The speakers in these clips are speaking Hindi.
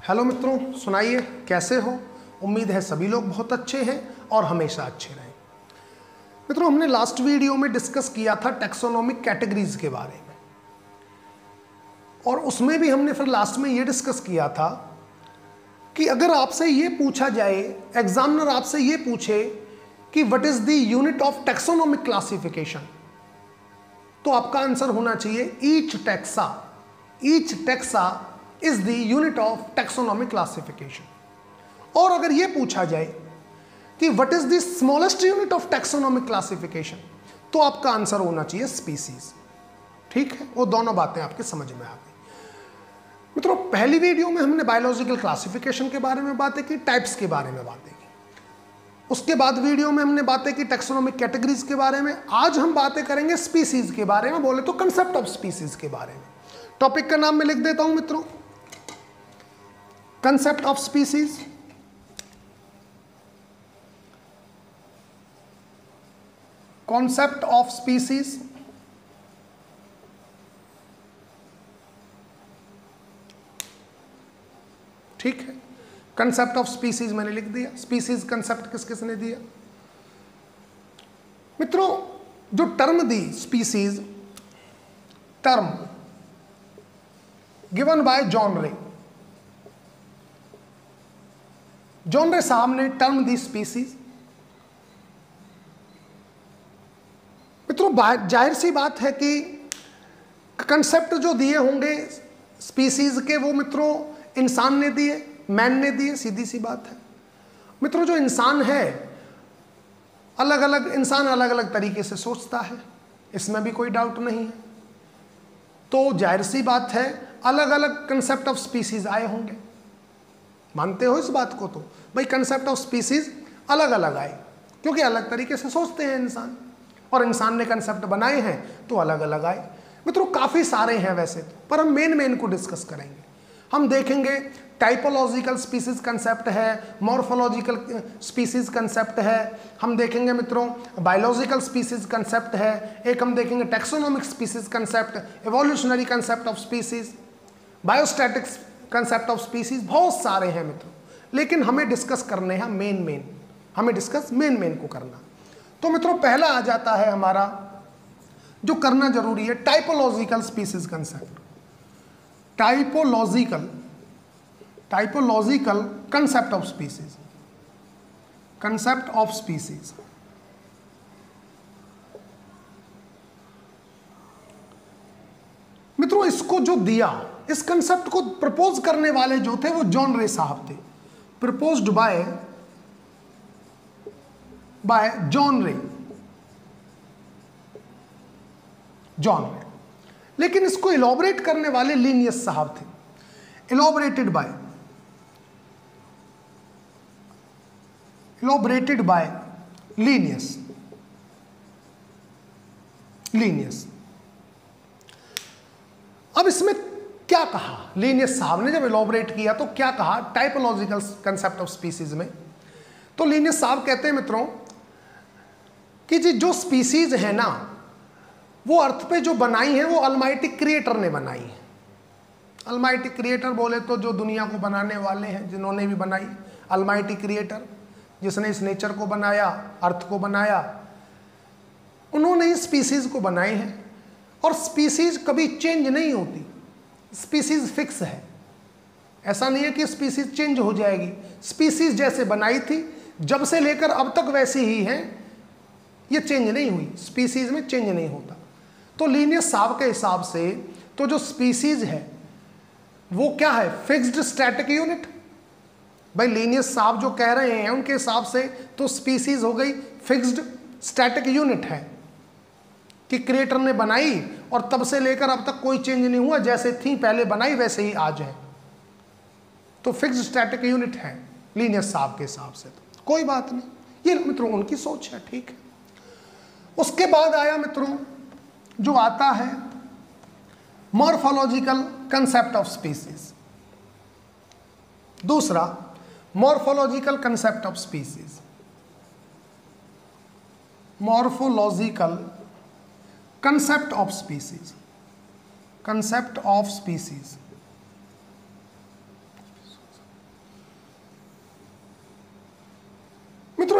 हेलो मित्रों, सुनाइए कैसे हो। उम्मीद है सभी लोग बहुत अच्छे हैं और हमेशा अच्छे रहें। मित्रों, हमने लास्ट वीडियो में डिस्कस किया था टैक्सोनॉमिक कैटेगरीज के बारे में, और उसमें भी हमने फिर लास्ट में ये डिस्कस किया था कि अगर आपसे ये पूछा जाए, एग्जामिनर आपसे ये पूछे कि what is the unit of taxonomic classification, तो आपका आंसर होना चाहिए each taxa. Each taxa is the unit of taxonomic classification. और अगर यह पूछा जाए कि what is the smallest unit of taxonomic classification, तो आपका आंसर होना चाहिए स्पीसीज। ठीक है, वो दोनों बातें आपके समझ में आ गई। मित्रों, पहली वीडियो में हमने बायोलॉजिकल क्लासिफिकेशन के बारे में बातें की, टाइप्स के बारे में बातें की। उसके बाद वीडियो में हमने बातें की टैक्सोनॉमिक कैटेगरीज के बारे में। आज हम बातें करेंगे स्पीसीज के बारे में, बोले तो कंसेप्ट ऑफ स्पीसीज के बारे में। टॉपिक का नाम मैं लिख देता हूं मित्रों, concept of species. Concept of species, ठीक है। कंसेप्ट ऑफ स्पीसीज मैंने लिख दिया। स्पीसीज कंसेप्ट किस किसने दिया मित्रों? जो term the species, term given by John रे। जॉन रे साहब ने टर्म दी स्पीसीज। मित्रों, जाहिर सी बात है कि कंसेप्ट जो दिए होंगे स्पीसीज के, वो मित्रों इंसान ने दिए, मैन ने दिए, सीधी सी बात है। मित्रों, जो इंसान है, अलग अलग इंसान अलग अलग तरीके से सोचता है, इसमें भी कोई डाउट नहीं है। तो जाहिर सी बात है अलग अलग कंसेप्ट ऑफ स्पीसीज आए होंगे। मानते हो इस बात को? तो भाई कंसेप्ट ऑफ स्पीसीज अलग अलग आए, क्योंकि अलग तरीके से सोचते हैं इंसान, और इंसान ने कंसेप्ट बनाए हैं तो अलग अलग आए। मित्रों, काफी सारे हैं वैसे तो, पर हम मेन को डिस्कस करेंगे। हम देखेंगे टाइपोलॉजिकल स्पीसीज कंसेप्ट है, मॉर्फोलॉजिकल स्पीसीज कंसेप्ट है, हम देखेंगे मित्रों बायोलॉजिकल स्पीसीज कंसेप्ट है, एक हम देखेंगे taxonomic species concept, evolutionary concept of species, biostatics concept of species, बहुत सारे हैं मित्रों। लेकिन हमें डिस्कस करने हैं मेन, हमें डिस्कस मेन को करना। तो मित्रों, पहला आ जाता है हमारा जो करना जरूरी है, typological species concept. Typological concept of species, concept of species. मित्रों, इसको जो दिया, इस कंसेप्ट को प्रपोज करने वाले जो थे वो जॉन रे साहब थे। प्रपोज्ड बाय जॉन रे। लेकिन इसको इलॉबरेट करने वाले लीनियस साहब थे। इलॉबरेटेड बाय लीनियस। अब इसमें क्या कहा लीनियस साहब ने? जब इलॉबरेट किया तो क्या कहा टाइपोलॉजिकल कंसेप्ट ऑफ स्पीसीज में? तो लीनियस साहब कहते हैं मित्रों कि जी जो स्पीसीज है ना, वो अर्थ पे जो बनाई है वो अलमाइटी क्रिएटर ने बनाई है। अलमाइटी क्रिएटर बोले तो जो दुनिया को बनाने वाले हैं, जिन्होंने भी बनाई, अलमाइटी क्रिएटर, जिसने इस नेचर को बनाया, अर्थ को बनाया, उन्होंने ही स्पीसीज को बनाए हैं। और स्पीसीज कभी चेंज नहीं होती, स्पीसीज फिक्स है। ऐसा नहीं है कि स्पीसीज चेंज हो जाएगी। स्पीसीज जैसे बनाई थी जब से लेकर अब तक वैसी ही है, ये चेंज नहीं हुई, स्पीसीज में चेंज नहीं होता। तो लीनियस साहब के हिसाब से तो जो स्पीसीज है वो क्या है? Fixed static unit. भाई लीनियस साहब जो कह रहे हैं उनके हिसाब से तो स्पीसीज हो गई फिक्स्ड स्टैटिक यूनिट है, कि क्रिएटर ने बनाई और तब से लेकर अब तक कोई चेंज नहीं हुआ, जैसे थी पहले बनाई वैसे ही आज है। तो फिक्स्ड स्टैटिक यूनिट है लीनियस साहब के हिसाब से। तो कोई बात नहीं, ये मित्रों उनकी सोच है, ठीक है। उसके बाद आया मित्रों जो आता है मॉर्फोलॉजिकल कंसेप्ट ऑफ स्पीसीज। दूसरा, morphological concept of species. Morphological concept of species.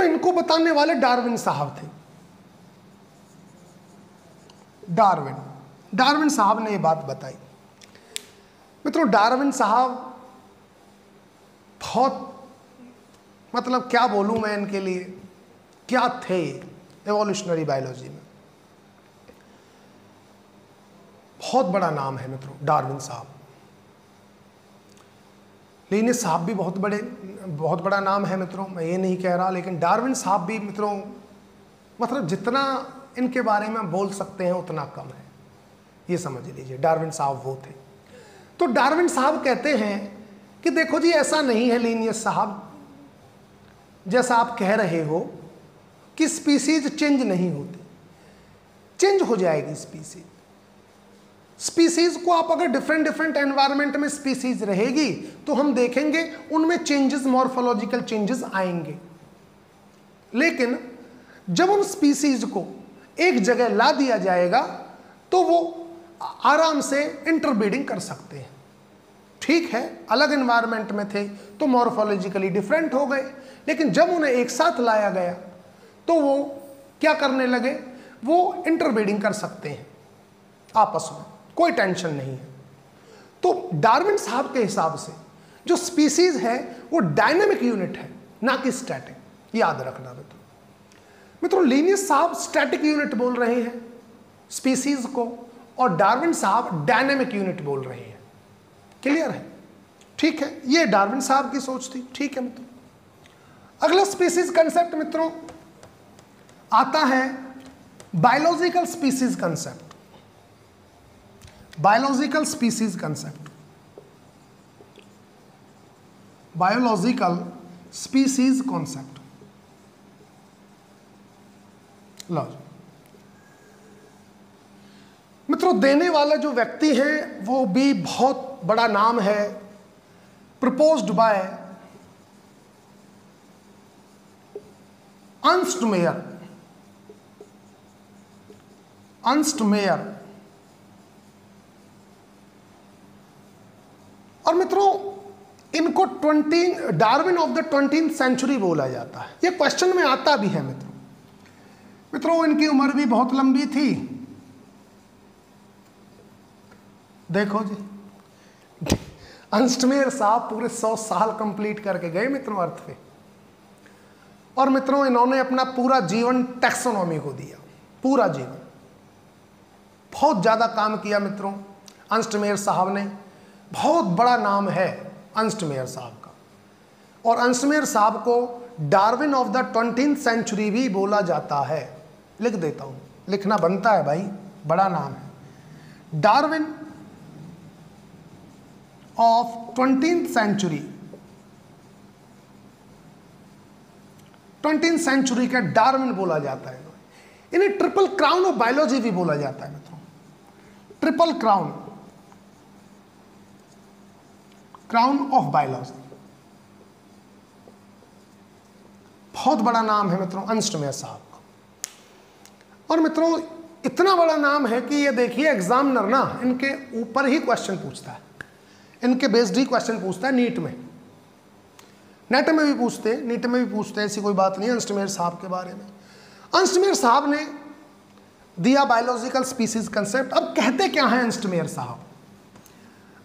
मित्रों इनको बताने वाले डार्विन साहब थे। डार्विन साहब ने ये बात बताई। मित्रों डार्विन साहब बहुत, मतलब क्या बोलूं मैं इनके लिए, क्या थे एवोल्यूशनरी बायोलॉजी में, बहुत बड़ा नाम है मित्रों डार्विन साहब। लिनियस साहब भी बहुत बड़ा नाम है मित्रों, मैं ये नहीं कह रहा, लेकिन डार्विन साहब भी मित्रों, मतलब जितना इनके बारे में बोल सकते हैं उतना कम है, ये समझ लीजिए। डार्विन साहब वो थे। तो डार्विन साहब कहते हैं कि देखो जी ऐसा नहीं है लिनियस साहब, जैसा आप कह रहे हो कि स्पीसीज चेंज नहीं होती, चेंज हो जाएगी स्पीसीज को आप अगर डिफरेंट एनवायरनमेंट में स्पीसीज रहेगी तो हम देखेंगे उनमें चेंजेस, मॉर्फोलॉजिकल चेंजेस आएंगे। लेकिन जब उन स्पीसीज को एक जगह ला दिया जाएगा तो वो आराम से इंटरब्रीडिंग कर सकते हैं। ठीक है, अलग एनवायरनमेंट में थे तो मॉर्फोलॉजिकली डिफरेंट हो गए, लेकिन जब उन्हें एक साथ लाया गया तो वो क्या करने लगे, वो इंटरब्रीडिंग कर सकते हैं आपस में, कोई टेंशन नहीं है। तो डार्विन साहब के हिसाब से जो स्पीसीज है वो डायनेमिक यूनिट है, ना कि स्टैटिक, याद रखना मित्रों। लिनियस साहब स्टैटिक यूनिट बोल रहे हैं स्पीसीज को, और डार्विन साहब डायनेमिक यूनिट बोल रहे हैं। क्लियर है? ठीक है, ये डार्विन साहब की सोच थी। ठीक है मित्रों, अगला स्पीसीज कंसेप्ट मित्रों आता है biological species concept. Biological species concept, biological species concept. लो मित्रों, देने वाला जो व्यक्ति है वो भी बहुत बड़ा नाम है, प्रपोज्ड बाय अर्नस्ट मेयर। और मित्रों इनको Darwin of the 20th century बोला जाता है। ये क्वेश्चन में आता भी है मित्रों इनकी उम्र भी बहुत लंबी थी। देखो जी, अर्नस्ट मेयर साहब पूरे 100 साल कंप्लीट करके गए मित्रों अर्थ पे। और मित्रों इन्होंने अपना पूरा जीवन टैक्सोनॉमी को दिया, पूरा जीवन, बहुत ज्यादा काम किया मित्रों अर्नस्ट मेयर साहब ने। बहुत बड़ा नाम है अर्नस्ट मेयर साहब का, और अर्नस्ट मेयर साहब को Darwin of the 20th century भी बोला जाता है। लिख देता हूं, लिखना बनता है भाई, बड़ा नाम है। Darwin of 20th century, 20th century का डार्विन बोला जाता है। इन्हें ट्रिपल क्राउन ऑफ बायोलॉजी भी बोला जाता है मित्रों। ट्रिपल क्राउन ऑफ बायोलॉजी, बहुत बड़ा नाम है मित्रों अर्नस्ट मेयर साहब का। और मित्रों इतना बड़ा नाम है कि ये देखिए एग्जामिनर ना इनके ऊपर ही क्वेश्चन पूछता है, इनके बेस्ड ही क्वेश्चन पूछता है। नीट में, नेट में भी पूछते हैं, नीट में भी पूछते हैं, ऐसी कोई बात नहीं है अर्नस्ट मेयर साहब के बारे में। अर्नस्ट मेयर साहब ने दिया बायोलॉजिकल स्पीसीज कंसेप्ट। अब कहते क्या है अर्नस्ट मेयर साहब?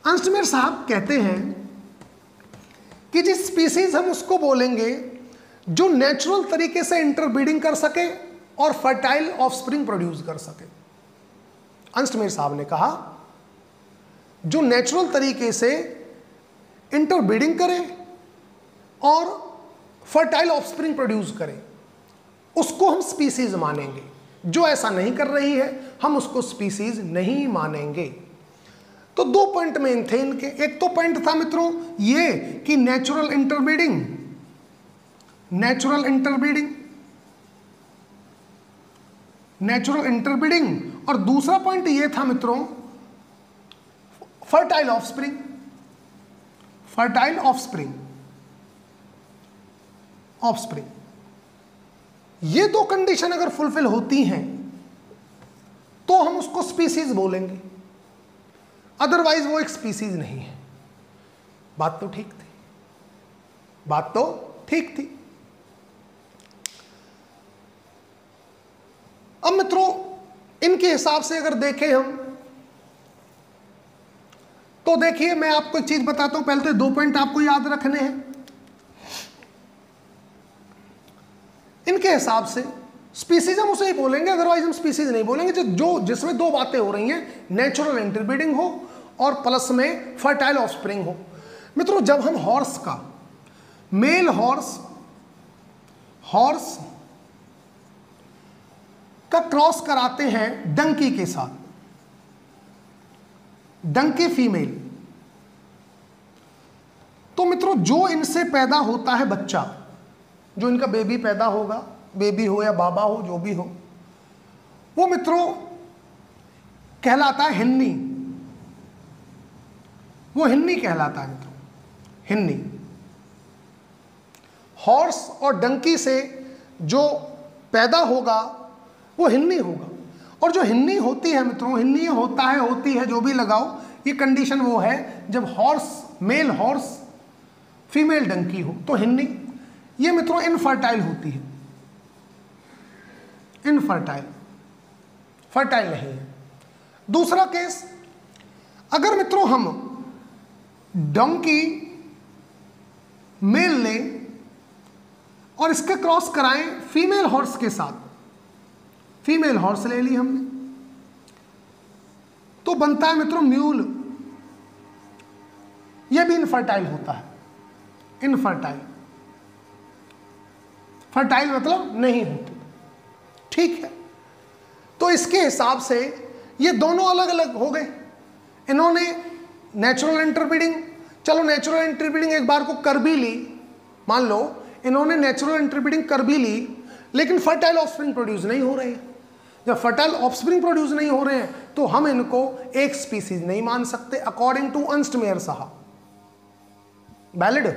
अर्नस्ट मेयर साहब कहते हैं कि जिस स्पीसीज हम उसको बोलेंगे जो नेचुरल तरीके से इंटरब्रीडिंग कर सके और फर्टाइल ऑफस्प्रिंग प्रोड्यूस कर सके। अर्नस्ट मेयर साहब ने कहा जो नेचुरल तरीके से इंटरब्रीडिंग करे और फर्टाइल ऑफस्प्रिंग प्रोड्यूस करे उसको हम स्पीसीज मानेंगे। जो ऐसा नहीं कर रही है हम उसको स्पीसीज नहीं मानेंगे। तो दो पॉइंट मेन थे इनके। एक तो पॉइंट था मित्रों ये कि नेचुरल इंटरब्रीडिंग, और दूसरा पॉइंट ये था मित्रों फर्टाइल ऑफस्प्रिंग। ये दो कंडीशन अगर फुलफिल होती हैं तो हम उसको स्पीसीज बोलेंगे, अदरवाइज वो एक स्पीसीज नहीं है। बात तो ठीक थी। अब मित्रों इनके हिसाब से अगर देखें हम, तो देखिए मैं आपको एक चीज बताता हूं, पहले तो 2 पॉइंट आपको याद रखने हैं। इनके हिसाब से स्पीसीज हम उसे ही बोलेंगे, अदरवाइज हम स्पीसीज नहीं बोलेंगे जो जिसमें 2 बातें हो रही हैं, नेचुरल इंटरब्रीडिंग हो और प्लस में फर्टाइल ऑफस्प्रिंग हो। मित्रों जब हम हॉर्स का, मेल हॉर्स का क्रॉस कराते हैं डंकी के साथ, डंकी फीमेल, तो मित्रों जो इनसे पैदा होता है बच्चा, जो इनका बेबी पैदा होगा, बेबी हो या बाबा हो जो भी हो, वो मित्रों कहलाता है हिन्नी। वो हिन्नी कहलाता है मित्रों, हिन्नी। हॉर्स और डंकी से जो पैदा होगा वो हिन्नी होगा। और जो हिन्नी होती है मित्रों, हिन्नी होता है, होती है, जो भी लगाओ, ये कंडीशन वो है जब horse, male horse female donkey हो तो हिन्नी। ये मित्रों इनफर्टाइल होती है, इनफर्टाइल, फर्टाइल नहीं है। दूसरा केस, अगर मित्रों हम डंकी मेल लें और इसके क्रॉस कराएं फीमेल हॉर्स के साथ, फीमेल हॉर्स ले ली हमने, तो बनता है मित्रों म्यूल। यह भी इनफर्टाइल होता है, इनफर्टाइल, फर्टाइल मतलब नहीं होती, ठीक है। तो इसके हिसाब से ये दोनों अलग अलग हो गए। इन्होंने नेचुरल इंटरब्रीडिंग, चलो नेचुरल इंटरब्रीडिंग एक बार को कर भी ली, मान लो इन्होंने नेचुरल इंटरब्रीडिंग कर भी ली, लेकिन फर्टाइल ऑफस्प्रिंग प्रोड्यूस नहीं हो रहे हैं। जब फर्टाइल ऑफस्प्रिंग प्रोड्यूस नहीं हो रहे हैं तो हम इनको एक स्पीसीज नहीं मान सकते अकॉर्डिंग टू अंस्टमेयर साहब। वैलिड,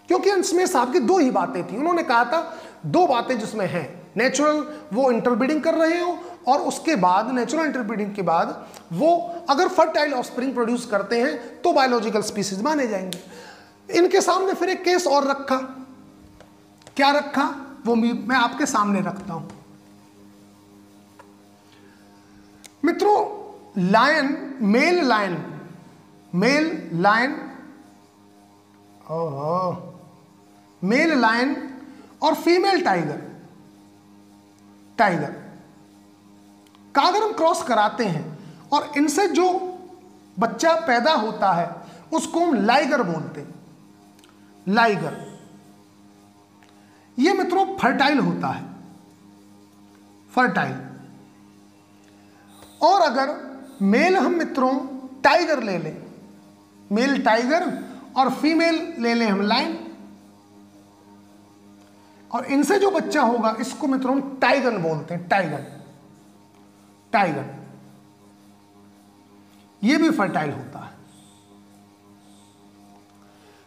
क्योंकि अंस्टमेयर साहब की 2 ही बातें थी। उन्होंने कहा था 2 बातें जिसमें हैं, नेचुरल वो इंटरब्रीडिंग कर रहे हो और उसके बाद नेचुरल इंटरब्रीडिंग के बाद वो अगर फर्टाइल ऑफस्प्रिंग प्रोड्यूस करते हैं तो बायोलॉजिकल स्पीसीज माने जाएंगे। इनके सामने फिर एक केस और रखा। क्या रखा वो मैं आपके सामने रखता हूं। मित्रों lion, male lion, male lion, male lion और फीमेल टाइगर, टाइगर का अगर हम क्रॉस कराते हैं और इनसे जो बच्चा पैदा होता है उसको हम लाइगर बोलते हैं, लाइगर। ये मित्रों फर्टाइल होता है, फर्टाइल। और अगर मेल हम मित्रों टाइगर ले लें, मेल टाइगर, और फीमेल ले लें हम लाइन, और इनसे जो बच्चा होगा इसको मित्रों टाइगन बोलते हैं, टाइगर, टाइगर। ये भी फर्टाइल होता है।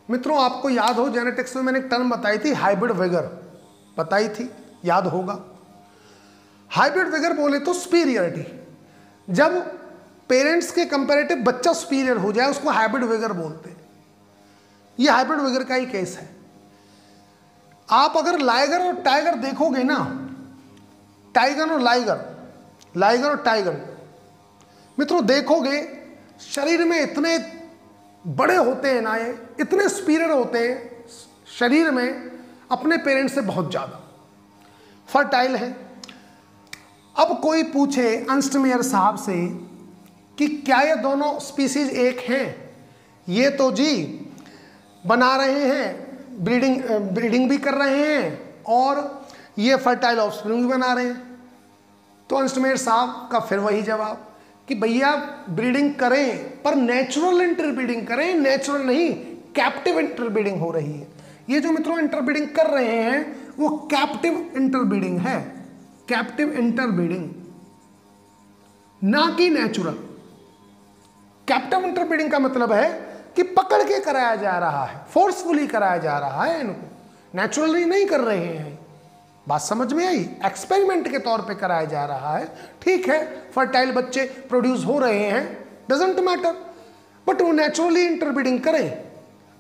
मित्रों आपको याद हो जेनेटिक्स में मैंने एक टर्म बताई थी, हाइब्रिड विगर बताई थी, याद होगा। हाइब्रिड विगर बोले तो सुपीरियरिटी, जब पेरेंट्स के कंपैरेटिव बच्चा सुपीरियर हो जाए उसको हाइब्रिड विगर बोलते हैं। ये हाइब्रिड विगर का ही केस है। आप अगर लाइगर और टाइगर देखोगे ना, टाइगर और लाइगर, लाइगर और टाइगर मित्रों देखोगे शरीर में इतने बड़े होते हैं ना, ये इतने सुपीरियर होते हैं शरीर में अपने पेरेंट्स से बहुत ज़्यादा, फर्टाइल है। अब कोई पूछे अंस्टमेयर साहब से कि क्या ये दोनों स्पीसीज एक हैं? ये तो जी बना रहे हैं, ब्रीडिंग भी कर रहे हैं और ये फर्टाइल ऑफस्प्रिंग भी बना रहे हैं। तो अंस्टमेयर साहब का फिर वही जवाब कि भैया ब्रीडिंग करें पर नेचुरल इंटरब्रीडिंग करें, नेचुरल नहीं कैप्टिव इंटरब्रीडिंग हो रही है। ये जो मित्रों इंटरब्रीडिंग कर रहे हैं वो कैप्टिव इंटरब्रीडिंग है, कैप्टिव इंटरब्रीडिंग, ना कि नेचुरल। कैप्टिव इंटरब्रीडिंग का मतलब है कि पकड़ के कराया जा रहा है, फोर्सफुली कराया जा रहा है, इनको नेचुरली नहीं कर रहे हैं। बात समझ में आई? एक्सपेरिमेंट के तौर पे कराया जा रहा है। ठीक है, फर्टाइल बच्चे प्रोड्यूस हो रहे हैं, डजंट मैटर, बट वो नेचुरली इंटरब्रीडिंग करें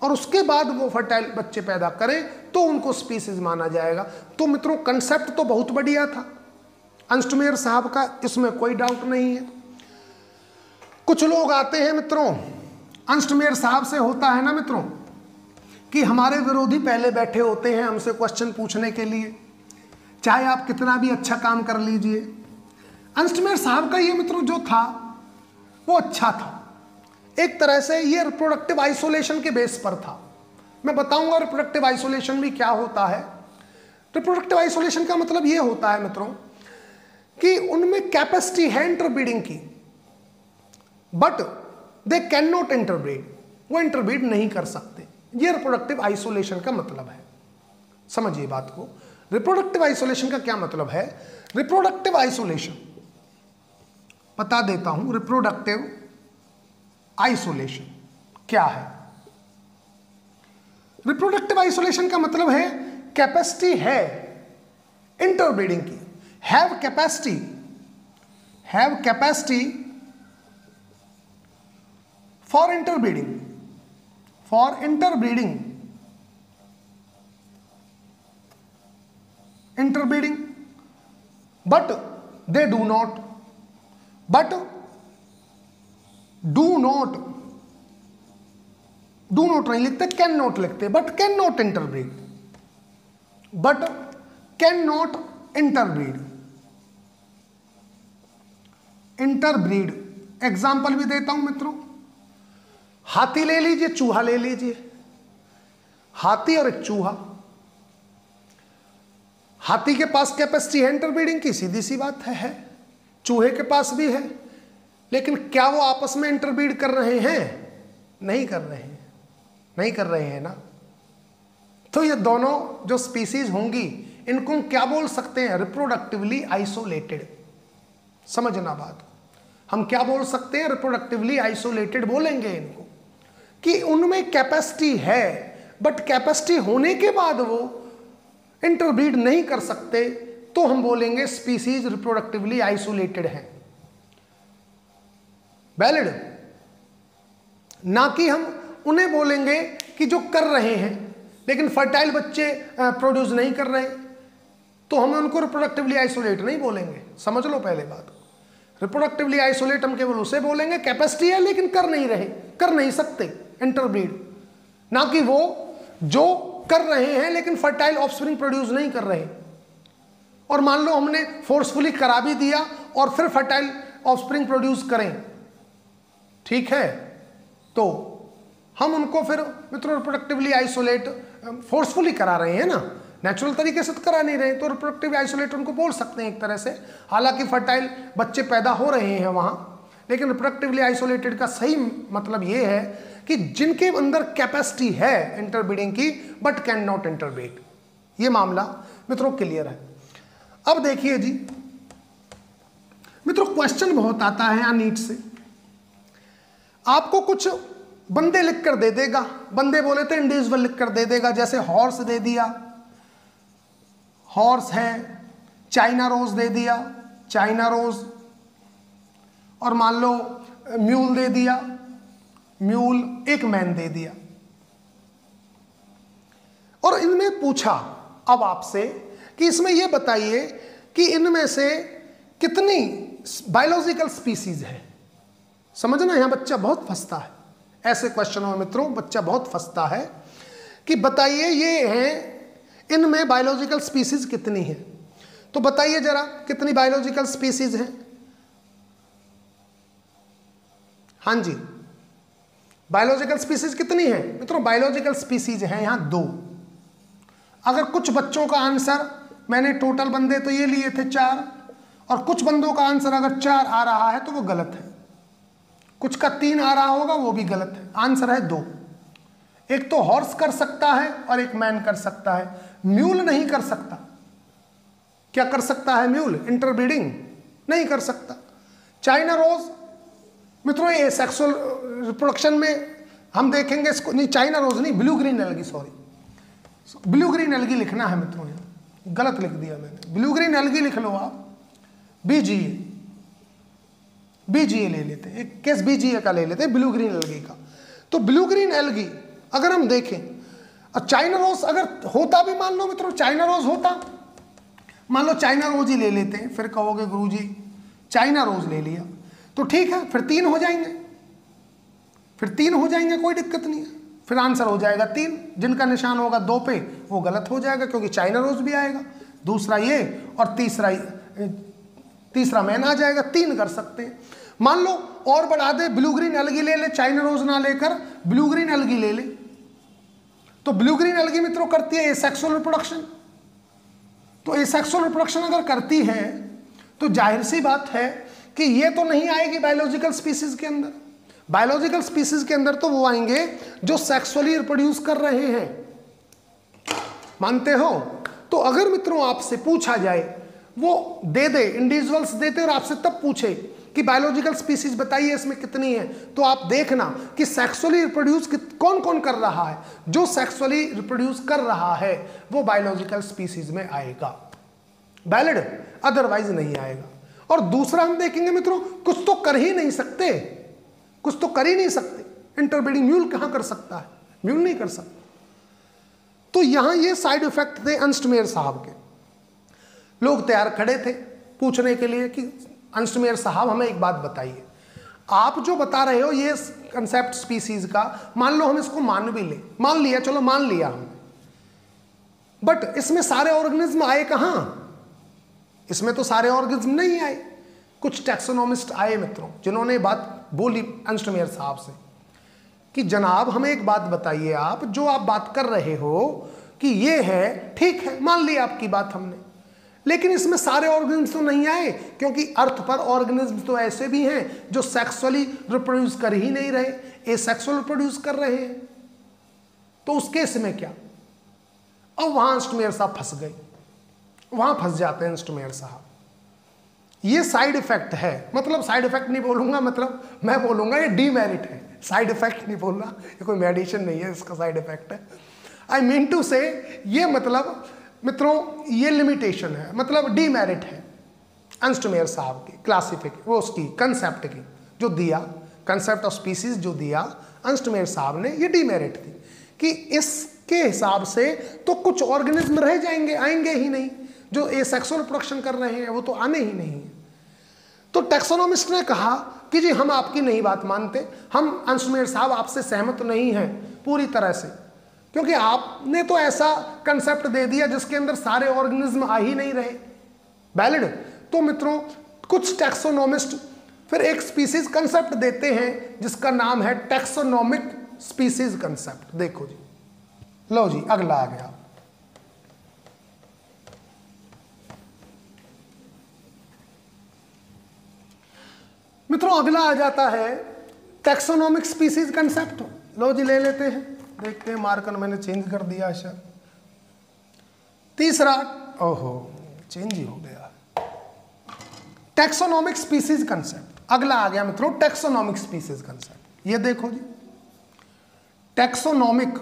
और उसके बाद वो फर्टाइल बच्चे पैदा करें तो उनको स्पीसीज माना जाएगा। तो मित्रों कंसेप्ट तो बहुत बढ़िया था, अंशुमेर साहब का इसमें कोई डाउट नहीं है। कुछ लोग आते हैं मित्रों, अंशुमेर साहब से होता है ना मित्रों कि हमारे विरोधी पहले बैठे होते हैं हमसे क्वेश्चन पूछने के लिए, चाहे आप कितना भी अच्छा काम कर लीजिए। अंशुमेर साहब का ये मित्रों जो था वो अच्छा था, एक तरह से ये रिप्रोडक्टिव आइसोलेशन के बेस पर था। मैं बताऊंगा रिप्रोडक्टिव आइसोलेशन भी क्या होता है। रिप्रोडक्टिव आइसोलेशन का मतलब ये होता है मित्रों कि उनमें कैपेसिटी है इंटरब्रीडिंग की, but they can not interbreed, वो इंटरब्रीड नहीं कर सकते। ये रिप्रोडक्टिव आइसोलेशन का मतलब है। समझिए बात को, रिप्रोडक्टिव आइसोलेशन का क्या मतलब है। रिप्रोडक्टिव आइसोलेशन बता देता हूं, रिप्रोडक्टिव आइसोलेशन क्या है। रिप्रोडक्टिव आइसोलेशन का मतलब है कैपेसिटी है इंटरब्रीडिंग की, have capacity for interbreeding, but they do not नहीं लिखते, कैन नॉट लिखते, but can not interbreed. Example भी देता हूं मित्रों, हाथी ले लीजिए, चूहा ले लीजिए, हाथी और एक चूहा। हाथी के पास कैपेसिटी है इंटरब्रीडिंग की, सीधी सी बात है, चूहे के पास भी है, लेकिन क्या वो आपस में इंटरब्रीड कर रहे हैं? नहीं कर रहे हैं ना। तो ये दोनों जो स्पीसीज होंगी इनको हम क्या बोल सकते हैं? Reproductively isolated. समझना बात, हम क्या बोल सकते हैं? रिप्रोडक्टिवली आइसोलेटेड बोलेंगे इनको, कि उनमें कैपेसिटी है बट कैपेसिटी होने के बाद वो इंटरब्रीड नहीं कर सकते, तो हम बोलेंगे स्पीसीज रिप्रोडक्टिवली आइसोलेटेड है। वैलिड? ना कि हम उन्हें बोलेंगे कि जो कर रहे हैं लेकिन फर्टाइल बच्चे प्रोड्यूस नहीं कर रहे, तो हम उनको रिप्रोडक्टिवली आइसोलेट नहीं बोलेंगे। समझ लो पहले बात, रिप्रोडक्टिवली आइसोलेट हम केवल उसे बोलेंगे कैपेसिटी है लेकिन कर नहीं सकते इंटरब्रीड, ना कि वो जो कर रहे हैं लेकिन फर्टाइल ऑफस्प्रिंग प्रोड्यूस नहीं कर रहे। और मान लो हमने फोर्सफुली करा भी दिया और फिर फर्टाइल ऑफस्प्रिंग प्रोड्यूस करें, ठीक है, तो हम उनको फिर मित्रों रिप्रोडक्टिवली आइसोलेट फोर्सफुली करा रहे हैं ना, नेचुरल तरीके से तो करा नहीं रहे, तो रिप्रोडक्टिव आइसोलेट उनको बोल सकते हैं एक तरह से। हालांकि फर्टाइल बच्चे पैदा हो रहे हैं वहां, लेकिन रिप्रोडक्टिवली आइसोलेटेड का सही मतलब ये है कि जिनके अंदर कैपेसिटी है इंटरब्रीडिंग की बट कैन नॉट इंटरब्रीड। ये मामला मित्रों क्लियर है। अब देखिए जी मित्रों, क्वेश्चन बहुत आता है यहाँ नीट से। आपको कुछ बंदे लिख कर दे देगा, बंदे बोले तो इंडिविजुअल लिख कर दे देगा, जैसे हॉर्स दे दिया, हॉर्स है, चाइना रोज दे दिया, चाइना रोज, और मान लो म्यूल दे दिया, म्यूल, एक मैन दे दिया। और इनमें पूछा अब आपसे कि इसमें यह बताइए कि इनमें से कितनी बायोलॉजिकल स्पीसीज है। समझना, यहां बच्चा बहुत फंसता है ऐसे क्वेश्चनों में मित्रों, बच्चा बहुत फंसता है कि बताइए ये हैं, इनमें बायोलॉजिकल स्पीसीज कितनी है। तो बताइए जरा कितनी बायोलॉजिकल स्पीसीज हैं। हाँ जी, बायोलॉजिकल स्पीसीज कितनी है मित्रों? बायोलॉजिकल स्पीसीज हैं यहां 2। अगर कुछ बच्चों का आंसर, मैंने टोटल बंदे तो ये लिए थे 4, और कुछ बंदों का आंसर अगर 4 आ रहा है तो वो गलत है, कुछ का 3 आ रहा होगा वो भी गलत है। आंसर है 2। एक तो हॉर्स कर सकता है और एक मैन कर सकता है, म्यूल नहीं कर सकता। क्या कर सकता है म्यूल? इंटरब्रीडिंग नहीं कर सकता। चाइना रोज मित्रों ये सेक्सुअल रिप्रोडक्शन में हम देखेंगे इसको, नहीं चाइना रोज नहीं, blue green algae, sorry blue green algae लिखना है मित्रों, यहाँ गलत लिख दिया मैंने, ब्लू ग्रीन एल्गी लिख लो आप, बीजीए ले लेते हैं, एक केस बीजीए का ले लेते हैं, ब्लू ग्रीन एल्गी का। तो ब्लू ग्रीन एल्गी अगर हम देखें, और चाइना रोज अगर होता भी, मान लो मित्रों चाइना रोज होता, मान लो चाइना रोज ही ले लेते हैं, फिर कहोगे गुरुजी चाइना रोज ले लिया तो ठीक है, फिर 3 हो जाएंगे, फिर 3 हो जाएंगे, कोई दिक्कत नहीं है। फिर आंसर हो जाएगा 3, जिनका निशान होगा 2 पे वो गलत हो जाएगा क्योंकि चाइना रोज भी आएगा, दूसरा ये और तीसरा मैन आ जाएगा, 3 कर सकते हैं। मान लो और बढ़ा दे, ब्लू ग्रीन एल्गी ले ले, चाइना रोज ना लेकर ब्लू ग्रीन एल्गी ले ले, तो ब्लू ग्रीन एल्गी मित्रों करती है एसेक्सुअल रिप्रोडक्शन। तो एसेक्सुअल रिप्रोडक्शन अगर करती है तो जाहिर सी बात है कि ये तो नहीं आएगी बायोलॉजिकल स्पीसीज के अंदर। बायोलॉजिकल स्पीसीज के अंदर तो वो आएंगे जो सेक्सुअली रिप्रोड्यूस कर रहे हैं, मानते हो? तो अगर मित्रों आपसे पूछा जाए, वो दे दे, इंडिविजुअल्स देते और आपसे तब पूछे कि बायोलॉजिकल स्पीसीज बताइए इसमें कितनी है, तो आप देखना कि सेक्सुअली रिप्रोड्यूस कौन कौन कर रहा है। जो सेक्सुअली रिप्रोड्यूस कर रहा है वो बायोलॉजिकल स्पीसीज में आएगा, वैलिड, अदरवाइज नहीं आएगा। और दूसरा हम देखेंगे मित्रों, कुछ तो कर ही नहीं सकते, कुछ तो कर ही नहीं सकते। इंटरब्रीडिंग म्यूल कहां कर सकता है? म्यूल नहीं कर सकता। तो यहां ये साइड इफेक्ट थे अंस्टमेयर साहब के। लोग तैयार खड़े थे पूछने के लिए कि अंस्टमेयर साहब हमें एक बात बताइए, आप जो बता रहे हो ये कंसेप्ट स्पीसीज का, मान लो हम इसको मान भी ले, मान लिया, चलो मान लिया हमने, बट इसमें सारे ऑर्गेनिज्म आए कहां? इसमें तो सारे ऑर्गेनिज्म नहीं आए। कुछ टैक्सोनॉमिस्ट आए मित्रों, जिन्होंने बात बोली अंस्टमेयर साहब से कि जनाब हमें एक बात बताइए, आप जो आप बात कर रहे हो कि ये है, ठीक है, मान ली आपकी बात हमने, लेकिन इसमें सारे ऑर्गेनिज्म तो नहीं आए, क्योंकि अर्थ पर ऑर्गेनिज्म तो ऐसे भी हैं जो सेक्सुअली रिप्रोड्यूस कर ही नहीं रहे, एसेक्सुअल रिप्रोड्यूस कर रहे हैं। तो उस केस में क्या? अब वहां अंस्टमेयर साहब फंस गए, वहां फंस जाते हैं अंस्टमेयर साहब। ये साइड इफेक्ट है, मतलब साइड इफेक्ट नहीं बोलूंगा, मतलब मैं बोलूंगा ये डीमेरिट है, साइड इफेक्ट नहीं बोलना, ये कोई मेडिसिन नहीं है, इसका साइड इफेक्ट है। आई मीन टू से ये मतलब मित्रों ये लिमिटेशन है, मतलब डीमेरिट है अंस्टमेयर साहब की क्लासिफिक वो उसकी कंसेप्ट की जो दिया, कंसेप्ट ऑफ स्पीसीज जो दिया अंस्टमेयर साहब ने, ये डीमेरिट थी कि इसके हिसाब से तो कुछ ऑर्गेनिज्म रह जाएंगे, आएंगे ही नहीं, जो एसेक्सुअल प्रोडक्शन कर रहे हैं वो तो आने ही नहीं है। तो टैक्सोनॉमिस्ट ने कहा कि जी हम आपकी नहीं बात मानते, हम अंस्टमेयर साहब आपसे सहमत नहीं हैं पूरी तरह से, क्योंकि आपने तो ऐसा कंसेप्ट दे दिया जिसके अंदर सारे ऑर्गेनिज्म आ ही नहीं रहे, वैलिड। तो मित्रों कुछ टैक्सोनॉमिस्ट फिर एक स्पीसीज कंसेप्ट देते हैं जिसका नाम है टैक्सोनॉमिक स्पीसीज कंसेप्ट। देखो जी, लो जी अगला आ गया। मित्रों अगला आ जाता है टैक्सोनॉमिक स्पीसीज कंसेप्ट। लो जी ले लेते हैं, देखते हैं, मार्कर मैंने चेंज कर दिया अच्छा। तीसरा, ओहो चेंज ही हो गया, टैक्सोनॉमिक स्पीसीज कंसेप्ट। अगला आ गया मित्रों टैक्सोनॉमिक स्पीसीज कंसेप्ट। ये देखो जी, taxonomic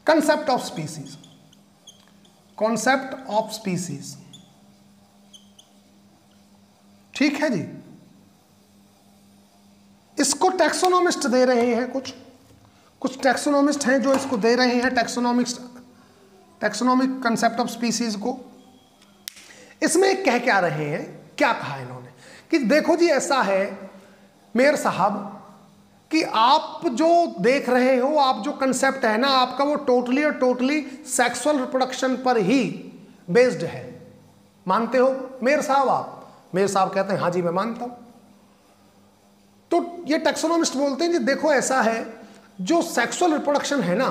concept of species, concept of species, ठीक है जी। इसको टैक्सोनॉमिस्ट दे रहे हैं, कुछ टैक्सोनॉमिस्ट हैं जो इसको दे रहे हैं टैक्सोनॉमिक कंसेप्ट ऑफ स्पीसीज को। इसमें कह क्या रहे हैं, क्या कहा इन्होंने कि देखो जी ऐसा है मेयर साहब कि आप जो देख रहे हो, आप जो कंसेप्ट है ना आपका, वो टोटली और टोटली सेक्सुअल रिप्रोडक्शन पर ही बेस्ड है, मानते हो मेयर साहब आप? मेयर साहब कहते हैं हाँ जी मैं मानता हूं। तो ये टैक्सोनॉमिस्ट बोलते हैं जी देखो ऐसा है, जो सेक्सुअल रिप्रोडक्शन है ना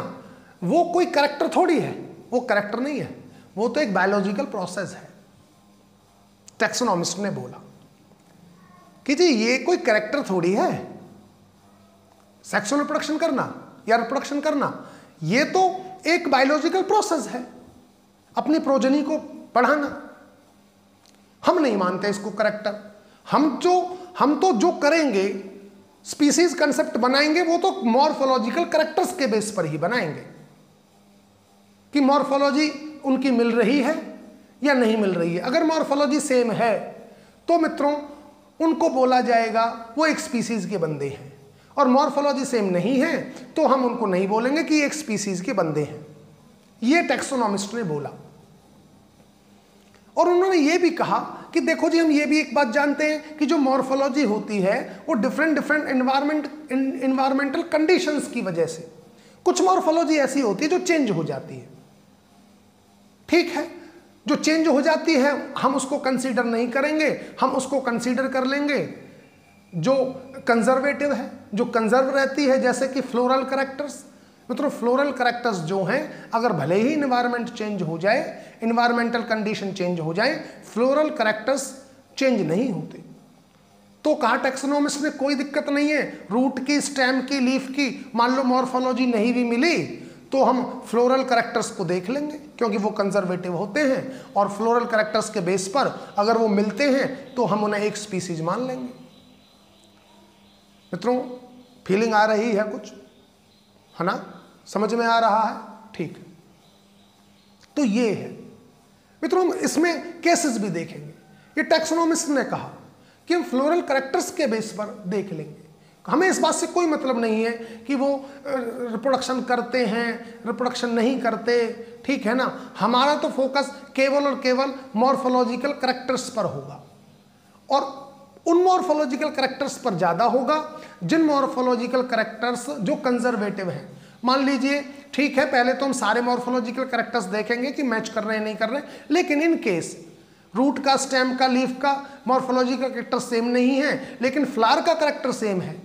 वो कोई कैरेक्टर थोड़ी है, वो कैरेक्टर नहीं है, वो तो एक बायोलॉजिकल प्रोसेस है। टैक्सोनॉमिस्ट ने बोला कि जी ये कोई कैरेक्टर थोड़ी है, सेक्सुअल रिप्रोडक्शन करना या रिप्रोडक्शन करना, ये तो एक बायोलॉजिकल प्रोसेस है, अपनी प्रोजनी को बढ़ाना। हम नहीं मानते इसको कैरेक्टर, हम तो जो करेंगे स्पीसीज कंसेप्ट बनाएंगे वो तो मॉर्फोलॉजिकल कैरेक्टर्स के बेस पर ही बनाएंगे कि मॉर्फोलॉजी उनकी मिल रही है या नहीं मिल रही है। अगर मॉर्फोलॉजी सेम है तो मित्रों उनको बोला जाएगा वो एक स्पीसीज के बंदे हैं, और मॉर्फोलॉजी सेम नहीं है तो हम उनको नहीं बोलेंगे कि एक स्पीसीज के बंदे हैं। ये टैक्सोनॉमिस्ट ने बोला। और उन्होंने ये भी कहा कि देखो जी, हम ये भी एक बात जानते हैं कि जो मॉर्फोलॉजी होती है वो डिफरेंट एनवायरमेंटल कंडीशंस की वजह से, कुछ मॉर्फोलॉजी ऐसी होती है जो चेंज हो जाती है। ठीक है, जो चेंज हो जाती है हम उसको कंसीडर नहीं करेंगे, हम उसको कंसीडर कर लेंगे जो कंजर्वेटिव है, जो कंजर्व रहती है, जैसे कि फ्लोरल कैरेक्टर्स। मित्रों, फ्लोरल कैरेक्टर्स जो हैं, अगर भले ही इन्वायरमेंट चेंज हो जाए, इन्वायरमेंटल कंडीशन चेंज हो जाए, फ्लोरल कैरेक्टर्स चेंज नहीं होते। तो कहा टैक्सोनॉमिस्ट ने कोई दिक्कत नहीं है, रूट की, स्टेम की, लीफ की मान लो मॉर्फोलॉजी नहीं भी मिली तो हम फ्लोरल कैरेक्टर्स को देख लेंगे, क्योंकि वो कंजर्वेटिव होते हैं और फ्लोरल कैरेक्टर्स के बेस पर अगर वो मिलते हैं तो हम उन्हें एक स्पीसीज मान लेंगे। मित्रों, फीलिंग आ रही है कुछ, है ना? समझ में आ रहा है? ठीक है, तो ये है मित्रों, हम इसमें केसेस भी देखेंगे। ये टैक्सोनॉमिस्ट ने कहा कि हम फ्लोरल कैरेक्टर्स के बेस पर देख लेंगे, हमें इस बात से कोई मतलब नहीं है कि वो रिप्रोडक्शन करते हैं, रिप्रोडक्शन नहीं करते, ठीक है ना? हमारा तो फोकस केवल और केवल मॉर्फोलॉजिकल कैरेक्टर्स पर होगा, और उन मॉर्फोलॉजिकल कैरेक्टर्स पर ज़्यादा होगा जिन मॉर्फोलॉजिकल कैरेक्टर्स जो कंजर्वेटिव हैं। मान लीजिए, ठीक है, पहले तो हम सारे मॉर्फोलॉजिकल कैरेक्टर्स देखेंगे कि मैच कर रहे हैं नहीं कर रहे हैं, लेकिन इन केस रूट का, स्टेम का, लीफ का मॉर्फोलॉजिकल कैरेक्टर सेम नहीं है, लेकिन फ्लावर का कैरेक्टर सेम है।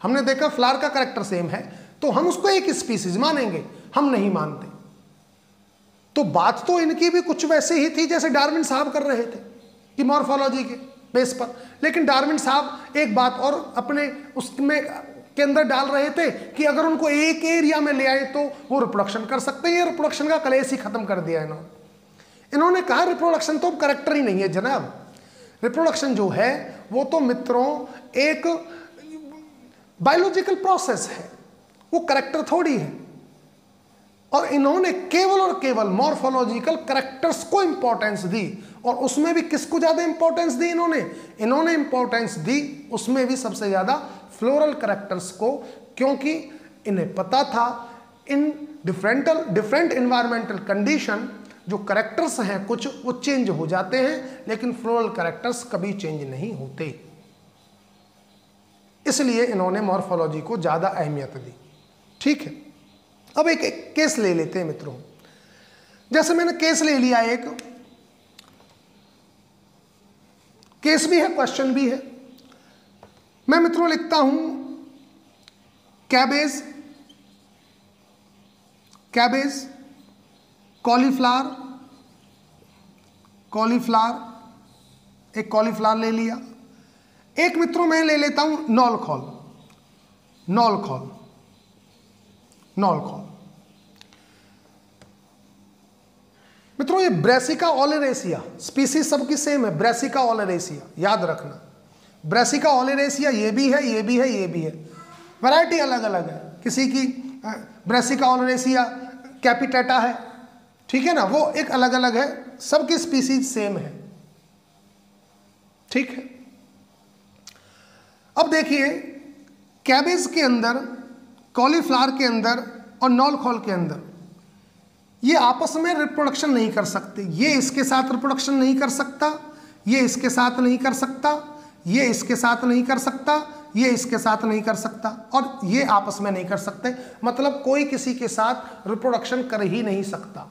हमने देखा फ्लावर का कैरेक्टर सेम है तो हम उसको एक स्पीसीज मानेंगे, हम नहीं मानते। तो बात तो इनकी भी कुछ वैसे ही थी जैसे डार्विन साहब कर रहे थे कि मॉर्फोलॉजी के बेस पर, लेकिन डार्विन साहब एक बात और अपने उसमें के अंदर डाल रहे थे कि अगर उनको एक एरिया में ले आए तो वो रिप्रोडक्शन कर सकते हैं। ये रिप्रोडक्शन का कलेश ही खत्म कर दिया इन्होंने कहा रिप्रोडक्शन तो कैरेक्टर ही नहीं है जनाब, रिप्रोडक्शन जो है वो तो मित्रों एक बायोलॉजिकल प्रोसेस है, वो कैरेक्टर थोड़ी है। और इन्होंने केवल और केवल मॉर्फोलॉजिकल कैरेक्टर्स को इंपॉर्टेंस दी, और उसमें भी किसको ज्यादा इंपॉर्टेंस दी इन्होंने इंपॉर्टेंस दी उसमें भी सबसे ज्यादा फ्लोरल कैरेक्टर्स को, क्योंकि इन्हें पता था इन डिफरेंट एनवायरमेंटल कंडीशन जो कैरेक्टर्स हैं कुछ वो चेंज हो जाते हैं, लेकिन फ्लोरल कैरेक्टर्स कभी चेंज नहीं होते। इसलिए इन्होंने मॉर्फोलॉजी को ज्यादा अहमियत दी। ठीक है, अब एक केस ले लेते हैं मित्रों। जैसे मैंने केस ले लिया, एक केस भी है, क्वेश्चन भी है। मैं मित्रों लिखता हूं कैबेज, कॉलीफ्लावर, एक कॉलीफ्लावर ले लिया। एक मित्रों मैं ले लेता हूं नॉल खॉल। मित्रों ये ब्रेसिका ओलेरेसिया स्पीसीज सबकी सेम है, ब्रेसिका ओलेरेसिया याद रखना। ब्रेसिका ओलेरेसिया ये भी है, ये भी है, ये भी है, वैरायटी अलग अलग है। किसी की ब्रेसिका ओलेरेसिया कैपिटेटा है, ठीक है ना, वो एक अलग अलग है, सबकी स्पीसीज सेम है। ठीक है, अब देखिए कैबेज के अंदर, कॉलीफ्लावर के अंदर और नॉल खॉल के अंदर ये आपस में रिप्रोडक्शन नहीं कर सकते। ये इसके साथ रिप्रोडक्शन नहीं कर सकता, ये इसके साथ नहीं कर सकता, ये इसके साथ नहीं कर सकता, ये इसके साथ नहीं कर सकता, और ये आपस में नहीं कर सकते। मतलब कोई किसी के साथ रिप्रोडक्शन कर ही नहीं सकता।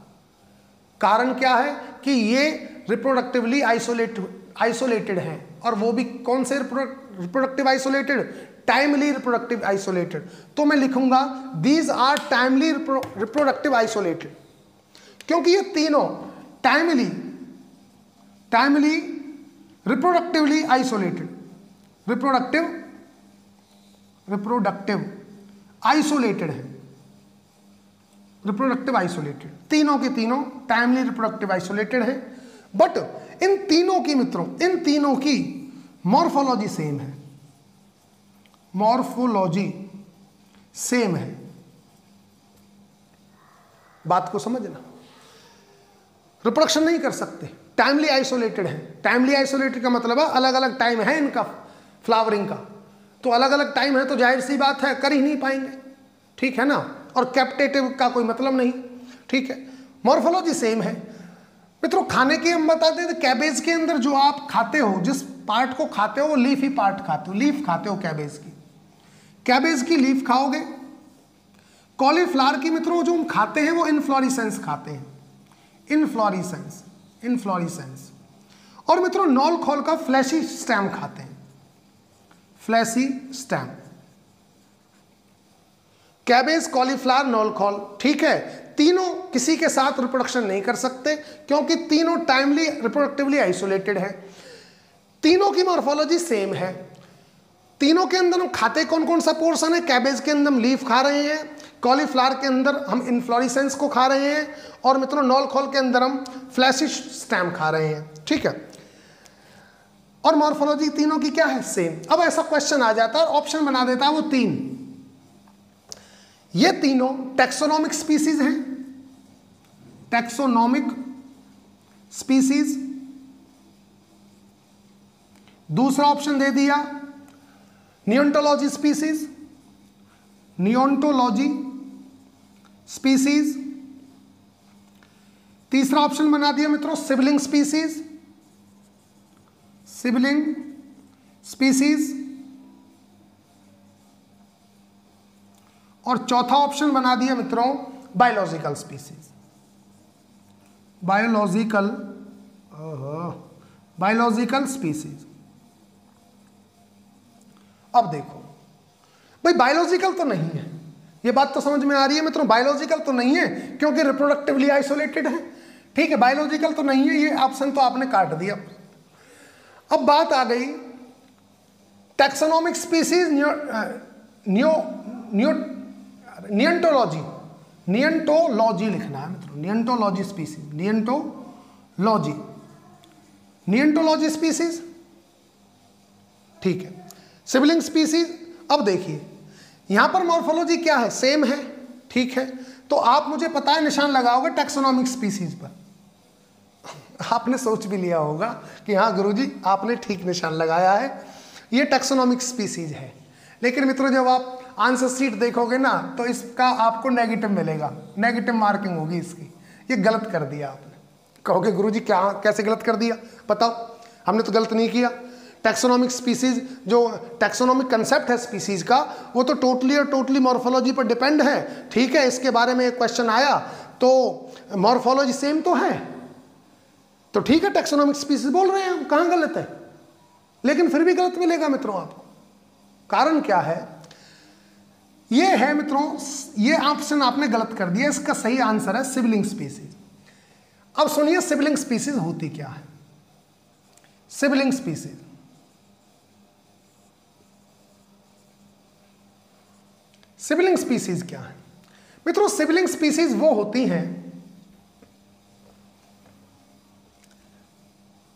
कारण क्या है कि ये रिप्रोडक्टिवली आइसोलेटेड हैं, और वो भी कौन से reproductive isolated, timely reproductive isolated. तो मैं लिखूंगा these are timely reproductive isolated, क्योंकि ये तीनों timely reproductively isolated, reproductive isolated है, रिप्रोडक्टिव आइसोलेटेड, तीनों के तीनों टाइमली रिप्रोडक्टिव आइसोलेटेड है। बट इन तीनों की मित्रों, इन तीनों की मॉर्फोलॉजी सेम है, मॉर्फोलॉजी सेम है। बात को समझना, रिप्रोडक्शन नहीं कर सकते, टाइमली आइसोलेटेड है। टाइमली आइसोलेटेड का मतलब है अलग अलग टाइम है इनका फ्लावरिंग का, तो अलग अलग टाइम है तो जाहिर सी बात है कर ही नहीं पाएंगे, ठीक है ना। और कैप्टेटिव का कोई मतलब नहीं, ठीक है। मॉर्फोलॉजी सेम है। मित्रों खाने की हम बताते थे, कैबेज के अंदर जो आप खाते हो, जिस पार्ट को खाते हो वो लीफी पार्ट खाते हो, लीफ खाते हो कैबेज की लीफ खाओगे। कॉलीफ्लावर की मित्रों जो हम खाते हैं वो इनफ्लोरेसेंस खाते हैं, इनफ्लोरेसेंस। और मित्रों नॉल खोल का फ्लैशी स्टेम खाते हैं, fleshy stem. Cabbage, cauliflower, knol khol, ठीक है। तीनों किसी के साथ रिप्रोडक्शन नहीं कर सकते क्योंकि तीनों टाइमली रिप्रोडक्टिवली आइसोलेटेड है। तीनों की मॉर्फोलॉजी सेम है। तीनों के अंदर हम खाते कौन कौन सा पोर्शन है? कैबेज के अंदर हम लीफ खा रहे हैं, कॉलीफ्लावर के अंदर हम इनफ्लोरेसेंस को खा रहे हैं, और मित्रों नॉल खोल के अंदर हम फ्लैशी स्टेम खा रहे हैं, ठीक है। और मॉर्फोलॉजी तीनों की क्या है? सेम। अब ऐसा क्वेश्चन आ जाता है, ऑप्शन बना देता है वो तीन, ये तीनों टैक्सोनॉमिक स्पीसीज हैं, टैक्सोनॉमिक स्पीसीज। दूसरा ऑप्शन दे दिया नियोंटोलॉजी स्पीसीज, नियोंटोलॉजी स्पीसीज। तीसरा ऑप्शन बना दिया मित्रों सिबलिंग स्पीसीज, सिबलिंग स्पीसीज। और चौथा ऑप्शन बना दिया मित्रों बायोलॉजिकल स्पीसीज, बायोलॉजिकल स्पीसीज। अब देखो भाई बायोलॉजिकल तो नहीं है, ये बात तो समझ में आ रही है मित्रों, बायोलॉजिकल तो नहीं है क्योंकि रिप्रोडक्टिवली आइसोलेटेड है, ठीक है। बायोलॉजिकल तो नहीं है, ये ऑप्शन तो आपने काट दिया। अब बात आ गई टैक्सोनॉमिक स्पीसीज, नियंटोलॉजी, नियंटोलॉजी लिखना है मित्रों, नियंटोलॉजी स्पीसीज, नियंटोलॉजी स्पीसीज, ठीक है। सिबलिंग स्पीसीज, अब देखिए यहां पर मॉर्फोलॉजी क्या है? सेम है, ठीक है। तो आप मुझे पता है निशान लगाओगे टैक्सोनॉमिक स्पीसीज पर। आपने सोच भी लिया होगा कि हाँ गुरुजी आपने ठीक निशान लगाया है, ये टैक्सोनॉमिक स्पीसीज है। लेकिन मित्रों जब आप आंसर शीट देखोगे ना तो इसका आपको नेगेटिव मिलेगा, नेगेटिव मार्किंग होगी इसकी, ये गलत कर दिया आपने। कहोगे गुरुजी क्या, कैसे गलत कर दिया? बताओ, हमने तो गलत नहीं किया। टैक्सोनॉमिक स्पीसीज, जो टैक्सोनॉमिक कंसेप्ट है स्पीसीज का, वो तो टोटली और टोटली मॉर्फोलॉजी पर डिपेंड है, ठीक है। इसके बारे में एक क्वेश्चन आया तो मॉर्फोलॉजी सेम तो है, तो ठीक है टैक्सोनॉमिक स्पीसीज बोल रहे हैं हम, कहाँ गलत है? लेकिन फिर भी गलत मिलेगा मित्रों आपको। कारण क्या है? ये है मित्रों, ये ऑप्शन आपने गलत कर दिया, इसका सही आंसर है सिबलिंग स्पीसीज। अब सुनिए सिबलिंग स्पीसीज होती क्या है? सिबलिंग स्पीसीज, सिबलिंग स्पीसीज क्या है मित्रों? सिबलिंग स्पीसीज वो होती हैं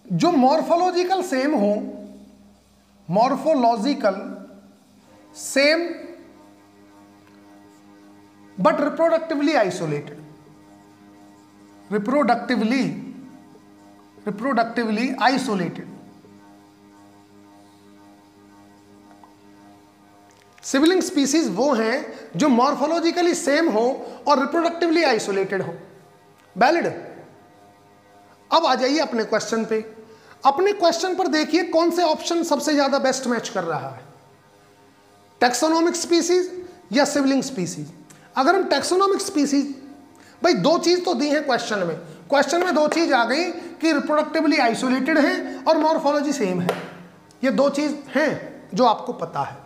जो मॉर्फोलॉजिकल सेम हो, morphological same but reproductively isolated, reproductively isolated. Sibling species वो हैं जो मॉर्फोलॉजिकली सेम हो और रिप्रोडक्टिवली आइसोलेटेड हो। वैलिड? अब आ जाइए अपने क्वेश्चन पे। अपने क्वेश्चन पर देखिए कौन से ऑप्शन सबसे ज्यादा बेस्ट मैच कर रहा है, टैक्सोनॉमिक स्पीसीज या सिबलिंग स्पीसीज। अगर हम टैक्सोनॉमिक स्पीसीज, भाई दो चीज तो दी है क्वेश्चन में, क्वेश्चन में दो चीज आ गई कि रिप्रोडक्टिवली आइसोलेटेड है और मॉर्फोलॉजी सेम है, ये दो चीज हैं जो आपको पता है।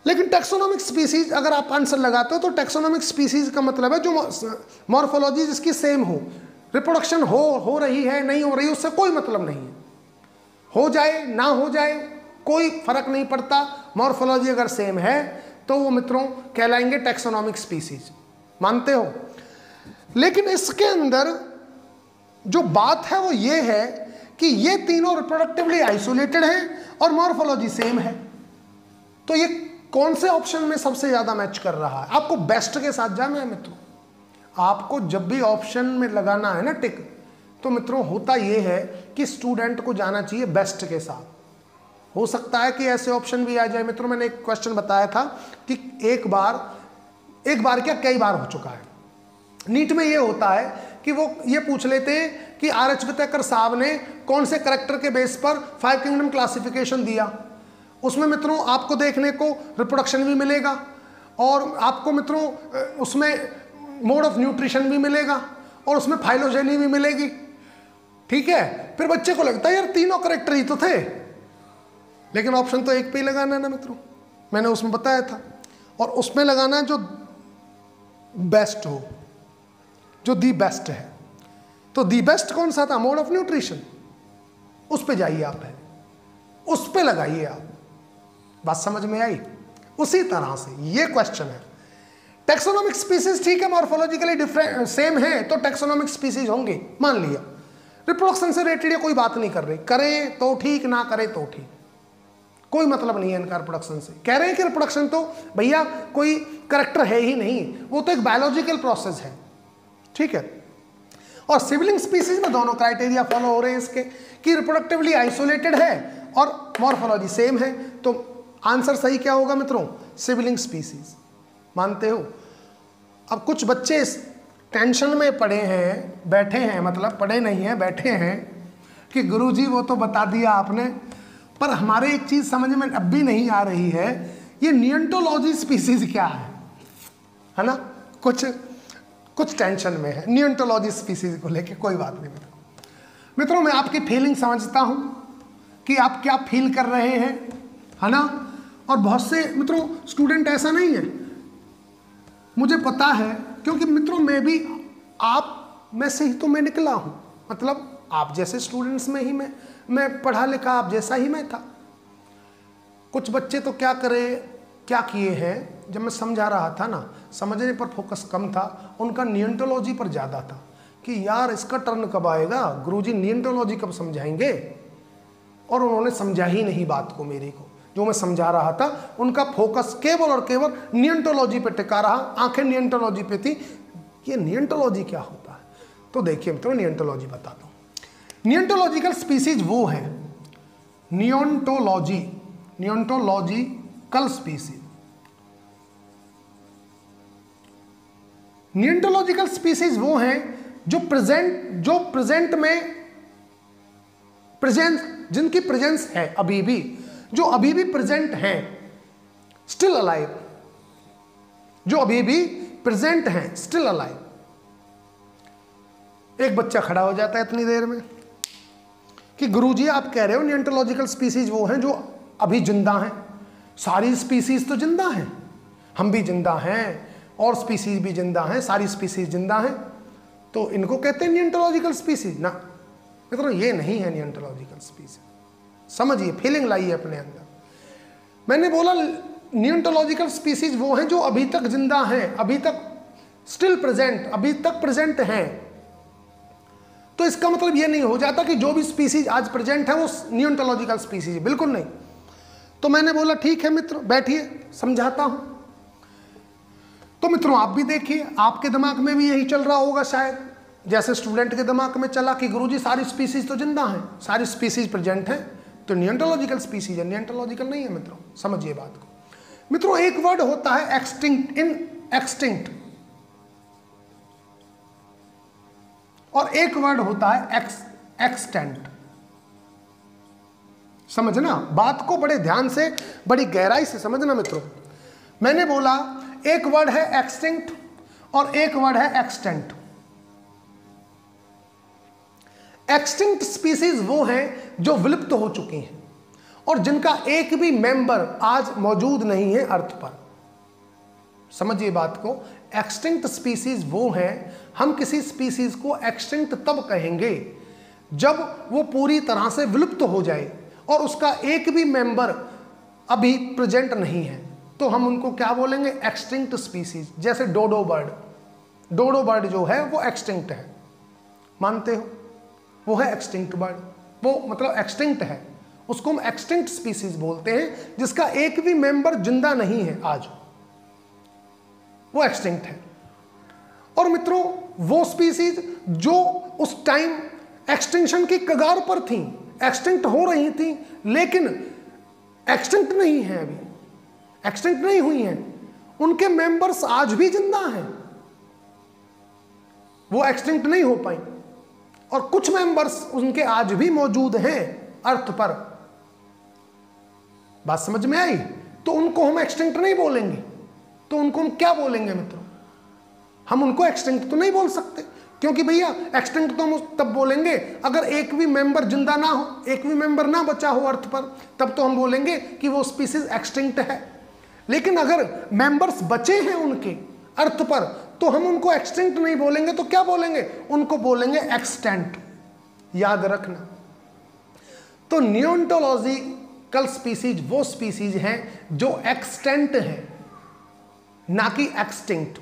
लेकिन टैक्सोनॉमिक स्पीसीज अगर आप आंसर लगाते हो तो टैक्सोनॉमिक स्पीसीज का मतलब है जो मॉर्फोलॉजी जिसकी सेम हो, रिप्रोडक्शन हो रही है नहीं हो रही उससे कोई मतलब नहीं है, हो जाए ना हो जाए कोई फर्क नहीं पड़ता, मॉर्फोलॉजी अगर सेम है तो वो मित्रों कहलाएंगे टैक्सोनॉमिक स्पीसीज। मानते हो? लेकिन इसके अंदर जो बात है वो ये है कि ये तीनों रिप्रोडक्टिवली आइसोलेटेड हैं और मॉर्फोलॉजी सेम है, तो ये कौन से ऑप्शन में सबसे ज्यादा मैच कर रहा है? आपको बेस्ट के साथ जाना है मित्रों। आपको जब भी ऑप्शन में लगाना है ना टिक, तो मित्रों होता ये है कि स्टूडेंट को जाना चाहिए बेस्ट के साथ। हो सकता है कि ऐसे ऑप्शन भी आ जाए मित्रों, मैंने एक क्वेश्चन बताया था कि एक बार क्या कई बार हो चुका है, नीट में ये होता है कि वो ये पूछ लेते हैं कि आर.एच. वित्तेकर साहब ने कौन से करेक्टर के बेस पर 5 किंगडम क्लासिफिकेशन दिया। उसमें मित्रों आपको देखने को रिप्रोडक्शन भी मिलेगा और आपको मित्रों उसमें मोड ऑफ न्यूट्रिशन भी मिलेगा और उसमें फाइलोजेनी भी मिलेगी। ठीक है, फिर बच्चे को लगता है यार तीनों करेक्टर ही तो थे, लेकिन ऑप्शन तो एक पे ही लगाना है ना मित्रों, मैंने उसमें बताया था। और उसमें लगाना है जो बेस्ट हो, जो दी बेस्ट है। तो दी बेस्ट कौन सा था? Mode of nutrition. उस पे जाइए आप, है उस पे लगाइए आप। बात समझ में आई? उसी तरह से ये क्वेश्चन है। टेक्सोनोमिक स्पीसीज ठीक है, मॉर्फोलॉजिकली डिफरेंट सेम है तो टेक्सोनोमिक स्पीसीज होंगे, मान लिया। रिप्रोडक्शन से रिलेटेड ये कोई बात नहीं कर रही, करे तो ठीक ना करे तो ठीक, कोई मतलब नहीं है इनका रिप्रोडक्शन से। कह रहे हैं कि रिप्रोडक्शन तो भैया कोई करेक्टर है ही नहीं, वो तो एक बायोलॉजिकल प्रोसेस है। ठीक है, और सिबलिंग स्पीसीज में दोनों क्राइटेरिया फॉलो हो रहे हैं इसके कि रिप्रोडक्टिवली आइसोलेटेड है और मॉर्फोलॉजी सेम है। तो आंसर सही क्या होगा मित्रों? Sibling species. मानते हो? अब कुछ बच्चे इस टेंशन में पड़े हैं, बैठे हैं, मतलब पढ़े नहीं हैं, बैठे हैं कि गुरुजी वो तो बता दिया आपने, पर हमारे एक चीज समझ में अब भी नहीं आ रही है, ये नियंटोलॉजी स्पीसीज क्या है ना? कुछ टेंशन में है नियंटोलॉजी स्पीसीज को लेके। कोई बात नहीं मित्रों, मैं आपकी फीलिंग समझता हूं कि आप क्या फील कर रहे हैं, है ना? और बहुत से मित्रों स्टूडेंट ऐसा नहीं है, मुझे पता है, क्योंकि मित्रों मैं भी आप में से ही तो मैं निकला हूं, मतलब आप जैसे स्टूडेंट्स में ही मैं पढ़ा लिखा आप जैसा ही मैं था। कुछ बच्चे तो क्या किए हैं, जब मैं समझा रहा था ना, समझने पर फोकस कम था, उनका नियंटोलॉजी पर ज़्यादा था कि यार इसका टर्न कब आएगा, गुरुजी नियंटोलॉजी कब समझाएंगे। और उन्होंने समझा ही नहीं बात को, मेरे को जो मैं समझा रहा था उनका फोकस केवल और केवल नियंटोलॉजी पे टिका रहा, आंखें नियंटोलॉजी पे थी। ये नियंटोलॉजी क्या होता है? तो देखिए मित्रों, नियंटोलॉजी बताता हूँ। नियंटोलॉजिकल स्पीसीज वो है, नियंटोलॉजिकल स्पीसीज। नियंटोलॉजिकल स्पीसीज वो हैं जो प्रेजेंट में जिनकी प्रेजेंस है अभी भी, जो अभी भी प्रेजेंट हैं, स्टिल अलाइव, जो अभी भी प्रेजेंट हैं, स्टिल अलाइव। एक बच्चा खड़ा हो जाता है इतनी देर में कि गुरुजी आप कह रहे हो नियंटोलॉजिकल स्पीसीज वो हैं जो अभी जिंदा हैं। सारी स्पीसीज तो जिंदा हैं, हम भी जिंदा हैं और स्पीसीज भी जिंदा हैं, सारी स्पीसीज जिंदा हैं, तो इनको कहते हैं नियंटोलॉजिकल स्पीसीज ना। मित्रों ये नहीं है नियंटोलॉजिकल स्पीसीज, समझिए, फीलिंग लाइए अपने अंदर। मैंने बोला नियंटोलॉजिकल स्पीसीज वो हैं जो अभी तक जिंदा हैं, अभी तक स्टिल प्रेजेंट, अभी तक प्रेजेंट हैं। तो इसका मतलब ये नहीं हो जाता कि जो भी स्पीसीज आज प्रेजेंट है वो नियंटोलॉजिकल स्पीसीज है, बिल्कुल नहीं। तो मैंने बोला ठीक है मित्रों बैठिए, समझाता हूं। तो मित्रों आप भी देखिए, आपके दिमाग में भी यही चल रहा होगा शायद, जैसे स्टूडेंट के दिमाग में चला कि गुरुजी सारी स्पीसीज तो जिंदा हैं, सारी स्पीसीज प्रेजेंट हैं, तो नियंटोलॉजिकल स्पीसीज है, नियंटोलॉजिकल नहीं है मित्रों। समझिए बात को मित्रों। एक वर्ड होता है एक्सटिंक्ट, और एक वर्ड होता है एक्सटेंट। समझना, बात को बड़े ध्यान से, बड़ी गहराई से समझना मित्रों। मैंने बोला एक वर्ड है एक्सटिंक्ट और एक वर्ड है एक्सटेंट। एक्सटिंक्ट स्पीसीज वो हैं जो विलुप्त हो चुकी हैं और जिनका एक भी मेंबर आज मौजूद नहीं है अर्थ पर। समझिए बात को, एक्सटिंक्ट स्पीसीज वो हैं, हम किसी स्पीसीज को एक्सटिंक्ट तब कहेंगे जब वो पूरी तरह से विलुप्त हो जाए और उसका एक भी मेंबर अभी प्रेजेंट नहीं है, तो हम उनको क्या बोलेंगे? Extinct species. जैसे डोडो बर्ड जो है वो एक्सटिंक्ट है, मानते हो? वो है एक्सटिंक्ट बर्ड, वो मतलब एक्सटिंक्ट है, उसको हम एक्सटिंक्ट स्पीसीज बोलते हैं, जिसका एक भी मेंबर जिंदा नहीं है आज, वो एक्सटिंक्ट है। और मित्रों वो स्पीसीज जो उस टाइम एक्सटिंक्शन की कगार पर थी, एक्सटिंक्ट हो रही थी, लेकिन एक्सटिंक्ट नहीं है, अभी एक्सटिंक्ट नहीं हुई हैं, उनके मेंबर्स आज भी जिंदा हैं। वो एक्सटिंक्ट नहीं हो पाई, और कुछ मेंबर्स उनके आज भी मौजूद हैं अर्थ पर। बात समझ में आई? तो उनको हम एक्सटिंक्ट नहीं बोलेंगे, तो उनको हम क्या बोलेंगे मित्रों? हम उनको एक्सटिंक्ट तो नहीं बोल सकते, क्योंकि भैया एक्सटिंक्ट तो हम तब बोलेंगे अगर एक भी मेंबर जिंदा ना हो, एक भी मेंबर ना बचा हो अर्थ पर, तब तो हम बोलेंगे कि वो स्पीसीज एक्सटिंक्ट है। लेकिन अगर मेंबर्स बचे हैं उनके अर्थ पर, तो हम उनको एक्सटिंक्ट नहीं बोलेंगे, तो क्या बोलेंगे? उनको बोलेंगे एक्सटेंट। याद रखना। तो नियोंटोलॉजिकल स्पीसीज वो स्पीसीज हैं जो एक्सटेंट हैं, ना कि एक्सटिंक्ट।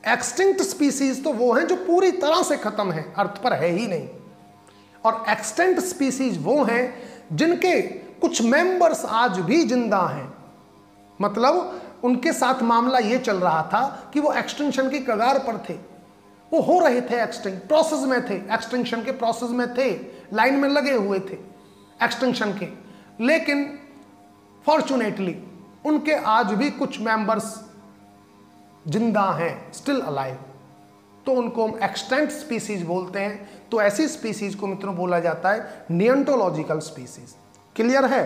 एक्सटिंक्ट स्पीसीज तो वो हैं जो पूरी तरह से खत्म है, अर्थ पर है ही नहीं। और एक्सटेंट स्पीसीज वो हैं जिनके कुछ मेंबर्स आज भी जिंदा हैं, मतलब उनके साथ मामला ये चल रहा था कि वो एक्सटिंक्शन की कगार पर थे, वो हो रहे थे एक्सटिंक्ट, प्रोसेस में थे, एक्सटिंक्शन के प्रोसेस में थे, लाइन में लगे हुए थे एक्सटिंक्शन के। लेकिन फॉर्चुनेटली उनके आज भी कुछ मेंबर्स जिंदा हैं, स्टिल अलाइव, तो उनको हम एक्सटेंट स्पीसीज बोलते हैं। तो ऐसी स्पीसीज को मित्रों बोला जाता है नियोंटोलॉजिकल स्पीसीज। क्लियर है?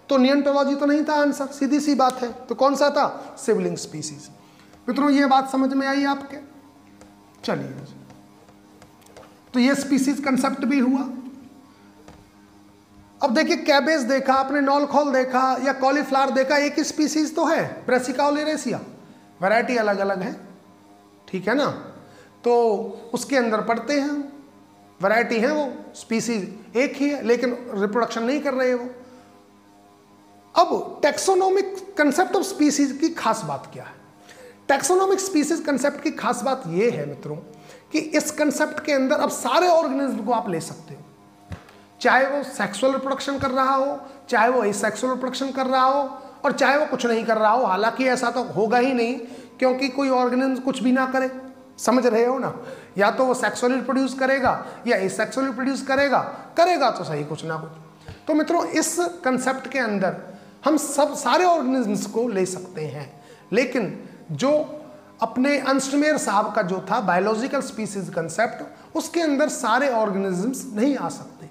तो नियोंटोलॉजी तो नहीं था आंसर, सीधी सी बात है। तो कौन सा था? Sibling species. मित्रों ये बात समझ में आई आपके? चलिए, तो ये स्पीसीज कंसेप्ट भी हुआ। अब देखिए, कैबेज देखा आपने, नॉलखोल देखा या कॉलीफ्लावर देखा, एक ही स्पीसीज तो है, ब्रेसिका ओलेरेसिया। वैरायटी अलग अलग है, ठीक है ना? तो उसके अंदर पढ़ते हैं, वैरायटी है, वो स्पीसीज एक ही है, लेकिन रिप्रोडक्शन नहीं कर रहे वो। अब टैक्सोनॉमिक कंसेप्ट ऑफ स्पीसीज की खास बात क्या है? टैक्सोनॉमिक स्पीसीज कंसेप्ट की खास बात यह है मित्रों कि इस कंसेप्ट के अंदर अब सारे ऑर्गेनिज्म को आप ले सकते हो, चाहे वो सेक्सुअल रिप्रोडक्शन कर रहा हो, चाहे वो एसेक्सुअल रिप्रोडक्शन कर रहा हो, और चाहे वो कुछ नहीं कर रहा हो। हालांकि ऐसा तो होगा ही नहीं, क्योंकि कोई ऑर्गेनिज्म कुछ भी ना करे, समझ रहे हो ना? या तो वो सेक्सुअली रिप्रोड्यूस करेगा या एसेक्सुअली रिप्रोड्यूस करेगा, करेगा तो सही कुछ ना कुछ। तो मित्रों इस कंसेप्ट के अंदर हम सब सारे ऑर्गेनिजम्स को ले सकते हैं, लेकिन जो अपने अंस्टमेयर साहब का जो था बायोलॉजिकल स्पीसीज कंसेप्ट, उसके अंदर सारे ऑर्गेनिजम्स नहीं आ सकते,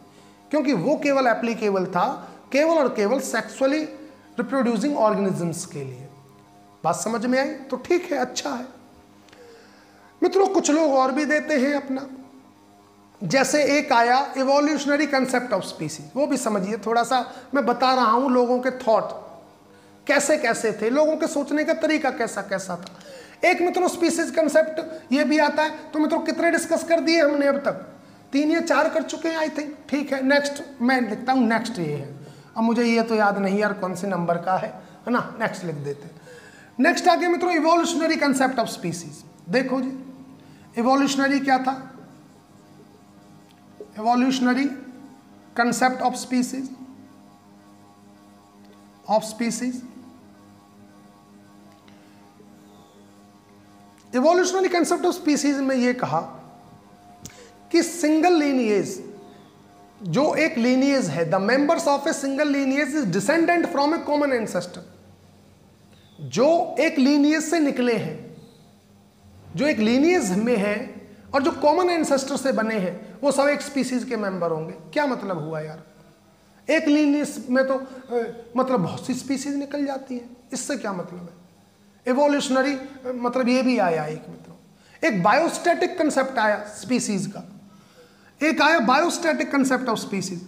क्योंकि वो केवल एप्लीकेबल था केवल और केवल सेक्सुअली रिप्रोड्यूसिंग ऑर्गेनिजम्स के लिए। बात समझ में आई? तो ठीक है, अच्छा है मित्रों। कुछ लोग और भी देते हैं अपना, जैसे एक आया इवोल्यूशनरी कंसेप्ट ऑफ स्पीसीज, वो भी समझिए थोड़ा सा। मैं बता रहा हूं लोगों के थॉट कैसे कैसे थे, लोगों के सोचने का तरीका कैसा कैसा था। एक मित्रों स्पीसीज कंसेप्ट ये भी आता है। तो मित्रों कितने डिस्कस कर दिए हमने अब तक? 3 या 4 कर चुके हैं आई थिंक। ठीक है, नेक्स्ट मैं लिखता हूँ, नेक्स्ट ये है। अब मुझे ये तो याद नहीं यार कौन से नंबर का है ना, नेक्स्ट लिख देते हैं। नेक्स्ट आगे मित्रों इवोल्यूशनरी कंसेप्ट ऑफ स्पीसीज। देखो जी, इवोल्यूशनरी क्या था? Evolutionary concept of species, evolutionary concept of species में ये कहा कि सिंगल लीनिएज, जो एक लीनिएज है, the members of a single lineage is descendant from A common ancestor. जो एक लीनिएज से निकले हैं, जो एक लीनिएज में है और जो कॉमन एंसेस्टर से बने हैं, वो सब एक स्पीसीज के मेंबर होंगे। क्या मतलब हुआ यार? एक लीनिएज में तो मतलब बहुत सी स्पीसीज निकल जाती हैं, इससे क्या मतलब है? इवोल्यूशनरी मतलब ये भी आया एक मित्रों। एक बायोस्टैटिक कंसेप्ट आया स्पीसीज का, एक आया biostatic concept of species,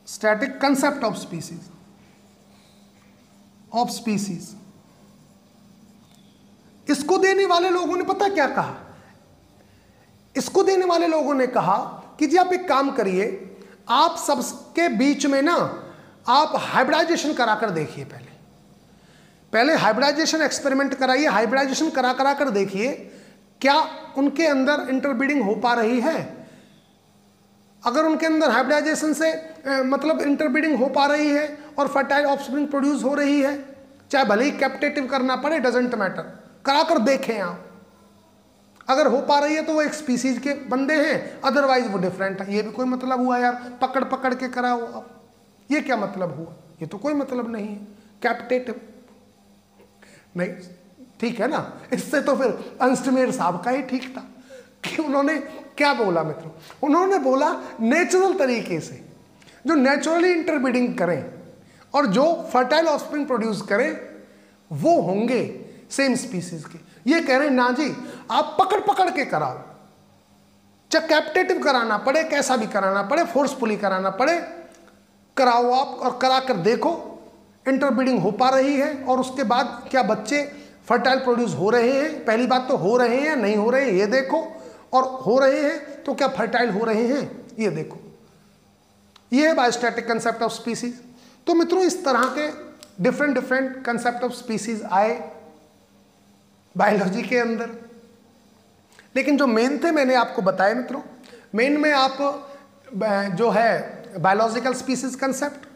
static concept of species. इसको देने वाले लोगों ने पता क्या कहा? इसको देने वाले लोगों ने कहा कि जी आप एक काम करिए, आप सबके बीच में ना आप हाइब्रिडाइजेशन कराकर देखिए। पहले हाइब्रिडाइजेशन एक्सपेरिमेंट कराइए, हाइब्रिडाइजेशन करा कर देखिए क्या उनके अंदर इंटरब्रीडिंग हो पा रही है। अगर उनके अंदर हाइब्रिडाइजेशन से मतलब इंटरब्रीडिंग हो पा रही है और फर्टाइल ऑफस्प्रिंग प्रोड्यूस हो रही है, चाहे भले ही कैप्टेटिव करना पड़े, डजेंट मैटर, करा कर देखें आप। अगर हो पा रही है तो वो एक स्पीसीज के बंदे हैं, अदरवाइज वो डिफरेंट है। ये भी कोई मतलब हुआ यार? पकड़ पकड़ के कराओ आप, ये क्या मतलब हुआ? ये तो कोई मतलब नहीं है। कैप्टेटिव नहीं, ठीक है ना। इससे तो फिर अंस्टमेयर साहब का ही ठीक था कि उन्होंने क्या बोला मित्रों, उन्होंने बोला नेचुरल तरीके से जो नेचुरली इंटरब्रीडिंग करें और जो फर्टाइल ऑफस्प्रिंग प्रोड्यूस करें वो होंगे सेम स्पीसीज के। ये कह रहे हैं ना जी, आप पकड़ पकड़ के कराओ, चाहे कैप्टेटिव कराना पड़े, कैसा भी कराना पड़े, फोर्सफुली कराना पड़े, कराओ आप और करा कर देखो इंटरब्रीडिंग हो पा रही है और उसके बाद क्या बच्चे फर्टाइल प्रोड्यूस हो रहे हैं। पहली बात तो हो रहे हैं नहीं हो रहे हैं ये देखो, और हो रहे हैं तो क्या फर्टाइल हो रहे हैं ये देखो। ये है बायोस्टैटिक कंसेप्ट ऑफ स्पीसीज। तो मित्रों इस तरह के different different concept of species आए बायोलॉजी के अंदर, लेकिन जो मेन थे मैंने आपको बताया मित्रों। मेन में आप जो है biological species concept,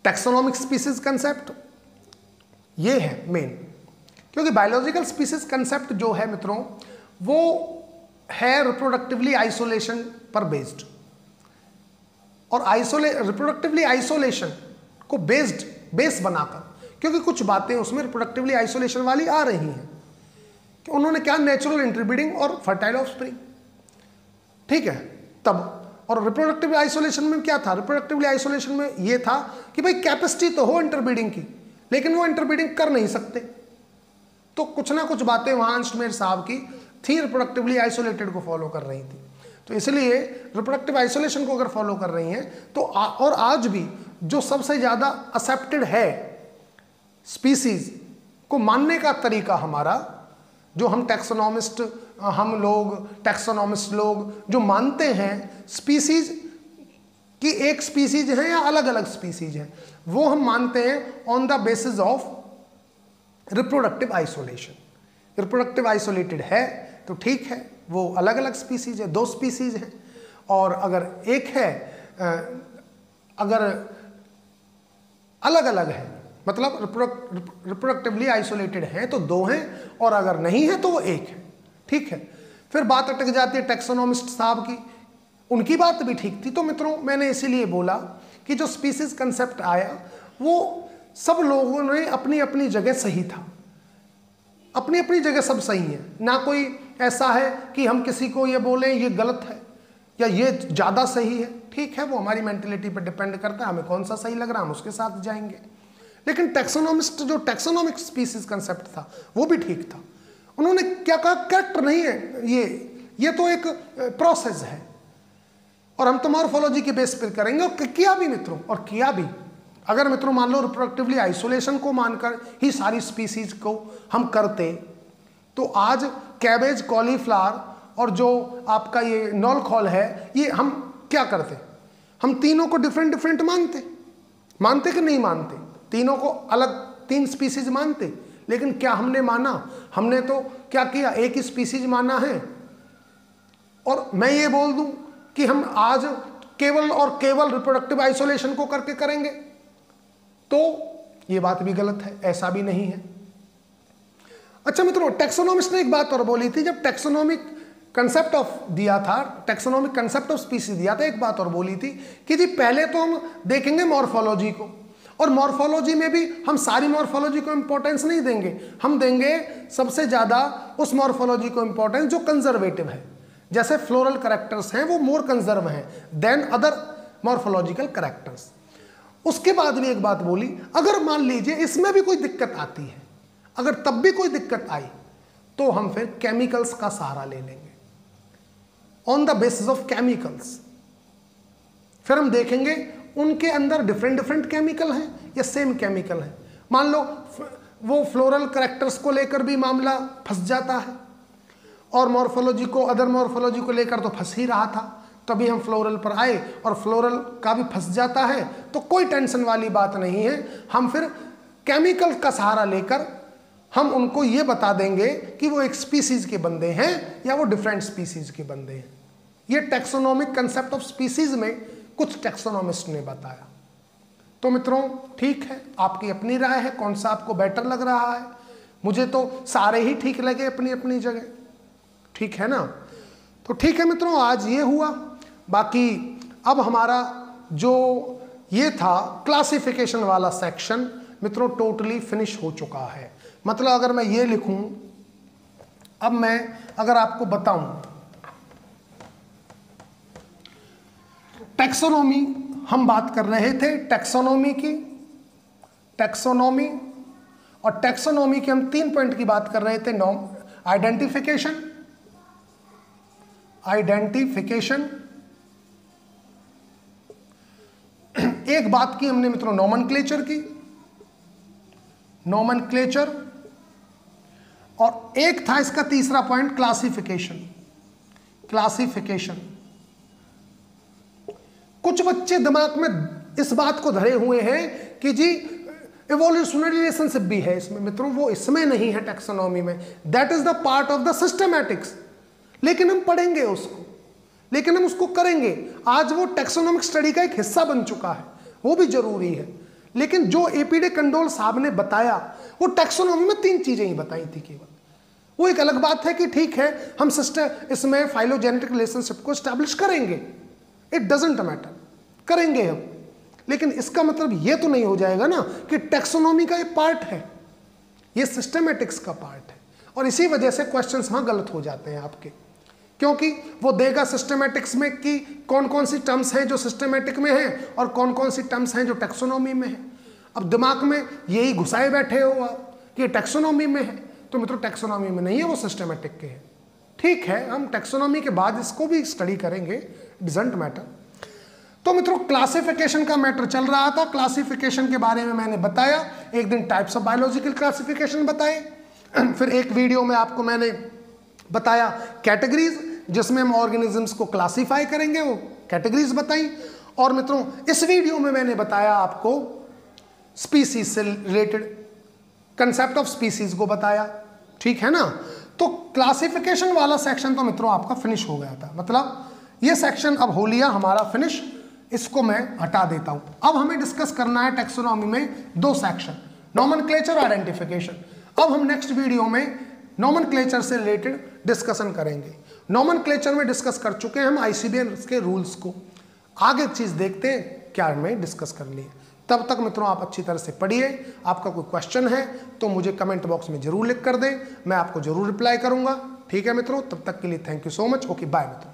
taxonomic species concept, ये है मेन। क्योंकि बायोलॉजिकल स्पीसीज कंसेप्ट जो है मित्रों वो है रिप्रोडक्टिवली आइसोलेशन पर बेस्ड, और रिप्रोडक्टिवली आइसोलेशन को बेस बनाकर, क्योंकि कुछ बातें उसमें रिप्रोडक्टिवली आइसोलेशन वाली आ रही हैं कि उन्होंने क्या नेचुरल इंटरब्रीडिंग और फर्टाइल ऑफस्प्रिंग, ठीक है तब। और रिप्रोडक्टिव आइसोलेशन में क्या था, रिप्रोडक्टिवली आइसोलेशन में ये था कि भाई कैपेसिटी तो हो इंटरब्रीडिंग की, लेकिन वो इंटरब्रीडिंग कर नहीं सकते। तो कुछ ना कुछ बातें वहां अंस्टमेयर साहब की थी, रिप्रोडक्टिवली आइसोलेटेड को फॉलो कर रही थी। तो इसलिए रिप्रोडक्टिव आइसोलेशन को अगर फॉलो कर रही हैं तो और आज भी जो सबसे ज़्यादा एक्सेप्टेड है स्पीसीज को मानने का तरीका हमारा, जो हम टैक्सोनॉमिस्ट लोग जो मानते हैं स्पीसीज कि एक स्पीसीज है या अलग अलग स्पीसीज है, वो हम मानते हैं on the basis of reproductive isolation. Reproductive isolated है तो ठीक है, वो अलग अलग स्पीसीज है, दो स्पीसीज है। और अगर एक है, अगर अलग अलग है मतलब रिप्रोडक्टिवली आइसोलेटेड है तो दो हैं, और अगर नहीं है तो वो एक है, ठीक है। फिर बात अटक जाती है टैक्सोनॉमिस्ट साहब की, उनकी बात भी ठीक थी। तो मित्रों मैंने इसीलिए बोला कि जो स्पीसीज कंसेप्ट आया वो सब लोगों ने अपनी अपनी जगह सही था, अपनी अपनी जगह सब सही है। ना कोई ऐसा है कि हम किसी को ये बोलें ये गलत है या ये ज़्यादा सही है, ठीक है, वो हमारी मेंटेलिटी पर डिपेंड करता है, हमें कौन सा सही लग रहा है हम उसके साथ जाएंगे। लेकिन टैक्सोनॉमिस्ट जो टैक्सोनॉमिक स्पीसीज कंसेप्ट था वो भी ठीक था। उन्होंने क्या कहा, कैरेक्टर नहीं है ये तो एक प्रोसेस है और हम तो मॉर्फोलॉजी के बेस पर करेंगे। और किया भी मित्रों, और किया भी। अगर मित्रों मान लो रिप्रोडक्टिवली आइसोलेशन को मानकर ही सारी स्पीसीज को हम करते तो आज कैबेज, कॉलीफ्लावर और जो आपका ये नॉलखॉल है, ये हम क्या करते, हम तीनों को डिफरेंट डिफरेंट मानते कि नहीं मानते, तीनों को अलग तीन स्पीसीज मानते। लेकिन क्या हमने माना, हमने तो क्या किया, एक ही स्पीसीज माना है। और मैं ये बोल दूं कि हम आज केवल और केवल रिप्रोडक्टिव आइसोलेशन को करके करेंगे तो ये बात भी गलत है, ऐसा भी नहीं है। अच्छा मित्रों, टैक्सोनॉमिस्ट ने एक बात और बोली थी, जब टैक्सोनॉमिक कंसेप्ट ऑफ दिया था, टैक्सोनॉमिक कंसेप्ट ऑफ स्पीसीज दिया था, एक बात और बोली थी कि जी पहले तो हम देखेंगे मॉर्फोलॉजी को, और मॉर्फोलॉजी में भी हम सारी मॉर्फोलॉजी को इंपॉर्टेंस नहीं देंगे, हम देंगे सबसे ज़्यादा उस मॉर्फोलॉजी को इंपॉर्टेंस जो कंजर्वेटिव है। जैसे फ्लोरल कैरेक्टर्स हैं वो मोर कंजर्व हैं देन अदर मॉर्फोलॉजिकल कैरेक्टर्स। उसके बाद भी एक बात बोली, अगर मान लीजिए इसमें भी कोई दिक्कत आती है, अगर तब भी कोई दिक्कत आई तो हम फिर केमिकल्स का सहारा ले लेंगे, on the basis of chemicals. फिर हम देखेंगे उनके अंदर डिफरेंट डिफरेंट केमिकल हैं या सेम केमिकल हैं। मान लो वो फ्लोरल कैरेक्टर्स को लेकर भी मामला फंस जाता है और मॉर्फोलॉजी को, अदर मॉर्फोलॉजी को लेकर तो फंस ही रहा था, तभी हम फ्लोरल पर आए और फ्लोरल का भी फंस जाता है, तो कोई टेंशन वाली बात नहीं है। हम फिर केमिकल का सहारा लेकर हम उनको ये बता देंगे कि वो एक स्पीसीज के बंदे हैं या वो डिफरेंट स्पीसीज के बंदे हैं। ये टैक्सोनॉमिक कंसेप्ट ऑफ स्पीसीज में कुछ टैक्सोनॉमिस्ट ने बताया। तो मित्रों ठीक है, आपकी अपनी राय है, कौन सा आपको बेटर लग रहा है। मुझे तो सारे ही ठीक लगे अपनी अपनी जगह, ठीक है ना। तो ठीक है मित्रों, आज ये हुआ। बाकी अब हमारा जो ये था क्लासिफिकेशन वाला सेक्शन, मित्रों टोटली फिनिश हो चुका है। मतलब अगर मैं ये लिखूं, अब मैं अगर आपको बताऊं टैक्सोनॉमी, हम बात कर रहे थे टैक्सोनॉमी की, टैक्सोनॉमी, और टैक्सोनॉमी के हम 3 पॉइंट की बात कर रहे थे। आइडेंटिफिकेशन, आइडेंटिफिकेशन, एक बात की हमने मित्रों नोमेनक्लेचर की, नोमेनक्लेचर, और एक था इसका तीसरा पॉइंट क्लासिफिकेशन, क्लासिफिकेशन। कुछ बच्चे दिमाग में इस बात को धरे हुए हैं कि जी इवोल्यूशनरी रिलेशनशिप भी है इसमें। मित्रों वो इसमें नहीं है टैक्सोनॉमी में, that is the part of the systematics, लेकिन हम पढ़ेंगे उसको, लेकिन हम उसको करेंगे। आज वो टैक्सोनॉमिक स्टडी का एक हिस्सा बन चुका है, वो भी जरूरी है। लेकिन जो एपी डे कंडोल साहब ने बताया वो टैक्सोनॉमी में 3 चीजें ही बताई थी केवल। वो एक अलग बात है कि ठीक है हम सिस्टम इसमें फाइलोजेनेटिक रिलेशनशिप को एस्टैब्लिश करेंगे, इट डजंट मैटर, करेंगे हम, लेकिन इसका मतलब ये तो नहीं हो जाएगा ना कि टैक्सोनॉमी का ये पार्ट है, ये सिस्टमैटिक्स का पार्ट है। और इसी वजह से क्वेश्चंस वहां गलत हो जाते हैं आपके, क्योंकि वो देगा सिस्टमैटिक्स में कि कौन कौन सी टर्म्स हैं जो सिस्टमैटिक में हैं और कौन कौन सी टर्म्स हैं जो टैक्सोनॉमी में है। अब दिमाग में यही घुसाए बैठे हो आप कि टैक्सोनॉमी में है, तो मित्रों टैक्सोनॉमी में नहीं है, वो सिस्टमैटिक के है। ठीक है, हम टैक्सोनॉमी के बाद इसको भी स्टडी करेंगे, डजंट मैटर। तो मित्रों क्लासिफिकेशन का मैटर चल रहा था, क्लासिफिकेशन के बारे में मैंने बताया, एक दिन टाइप्स ऑफ बायोलॉजिकल क्लासिफिकेशन बताए, फिर एक वीडियो में आपको मैंने बताया कैटेगरीज, जिसमें हम ऑर्गेनिजम्स को क्लासिफाई करेंगे, वो कैटेगरीज बताई। और मित्रों इस वीडियो में मैंने बताया आपको स्पीसीज से रिलेटेड कंसेप्ट ऑफ स्पीसीज को बताया, ठीक है ना। तो क्लासिफिकेशन वाला सेक्शन तो मित्रों आपका फिनिश हो गया था, मतलब ये सेक्शन अब हो लिया हमारा फिनिश, इसको मैं हटा देता हूं। अब हमें डिस्कस करना है टैक्सोनॉमी में 2 सेक्शन, नोमेनक्लेचर और आइडेंटिफिकेशन। अब हम नेक्स्ट वीडियो में नोमेनक्लेचर से रिलेटेड डिस्कशन करेंगे। नोमेनक्लेचर में डिस्कस कर चुके हैं हम आईसीबीएन के रूल्स को, आगे चीज देखते हैं क्या हमें डिस्कस कर लिए। तब तक मित्रों आप अच्छी तरह से पढ़िए, आपका कोई क्वेश्चन है तो मुझे कमेंट बॉक्स में जरूर लिख कर दें, मैं आपको जरूर रिप्लाई करूंगा। ठीक है मित्रों, तब तक के लिए thank you so much, okay bye मित्रों।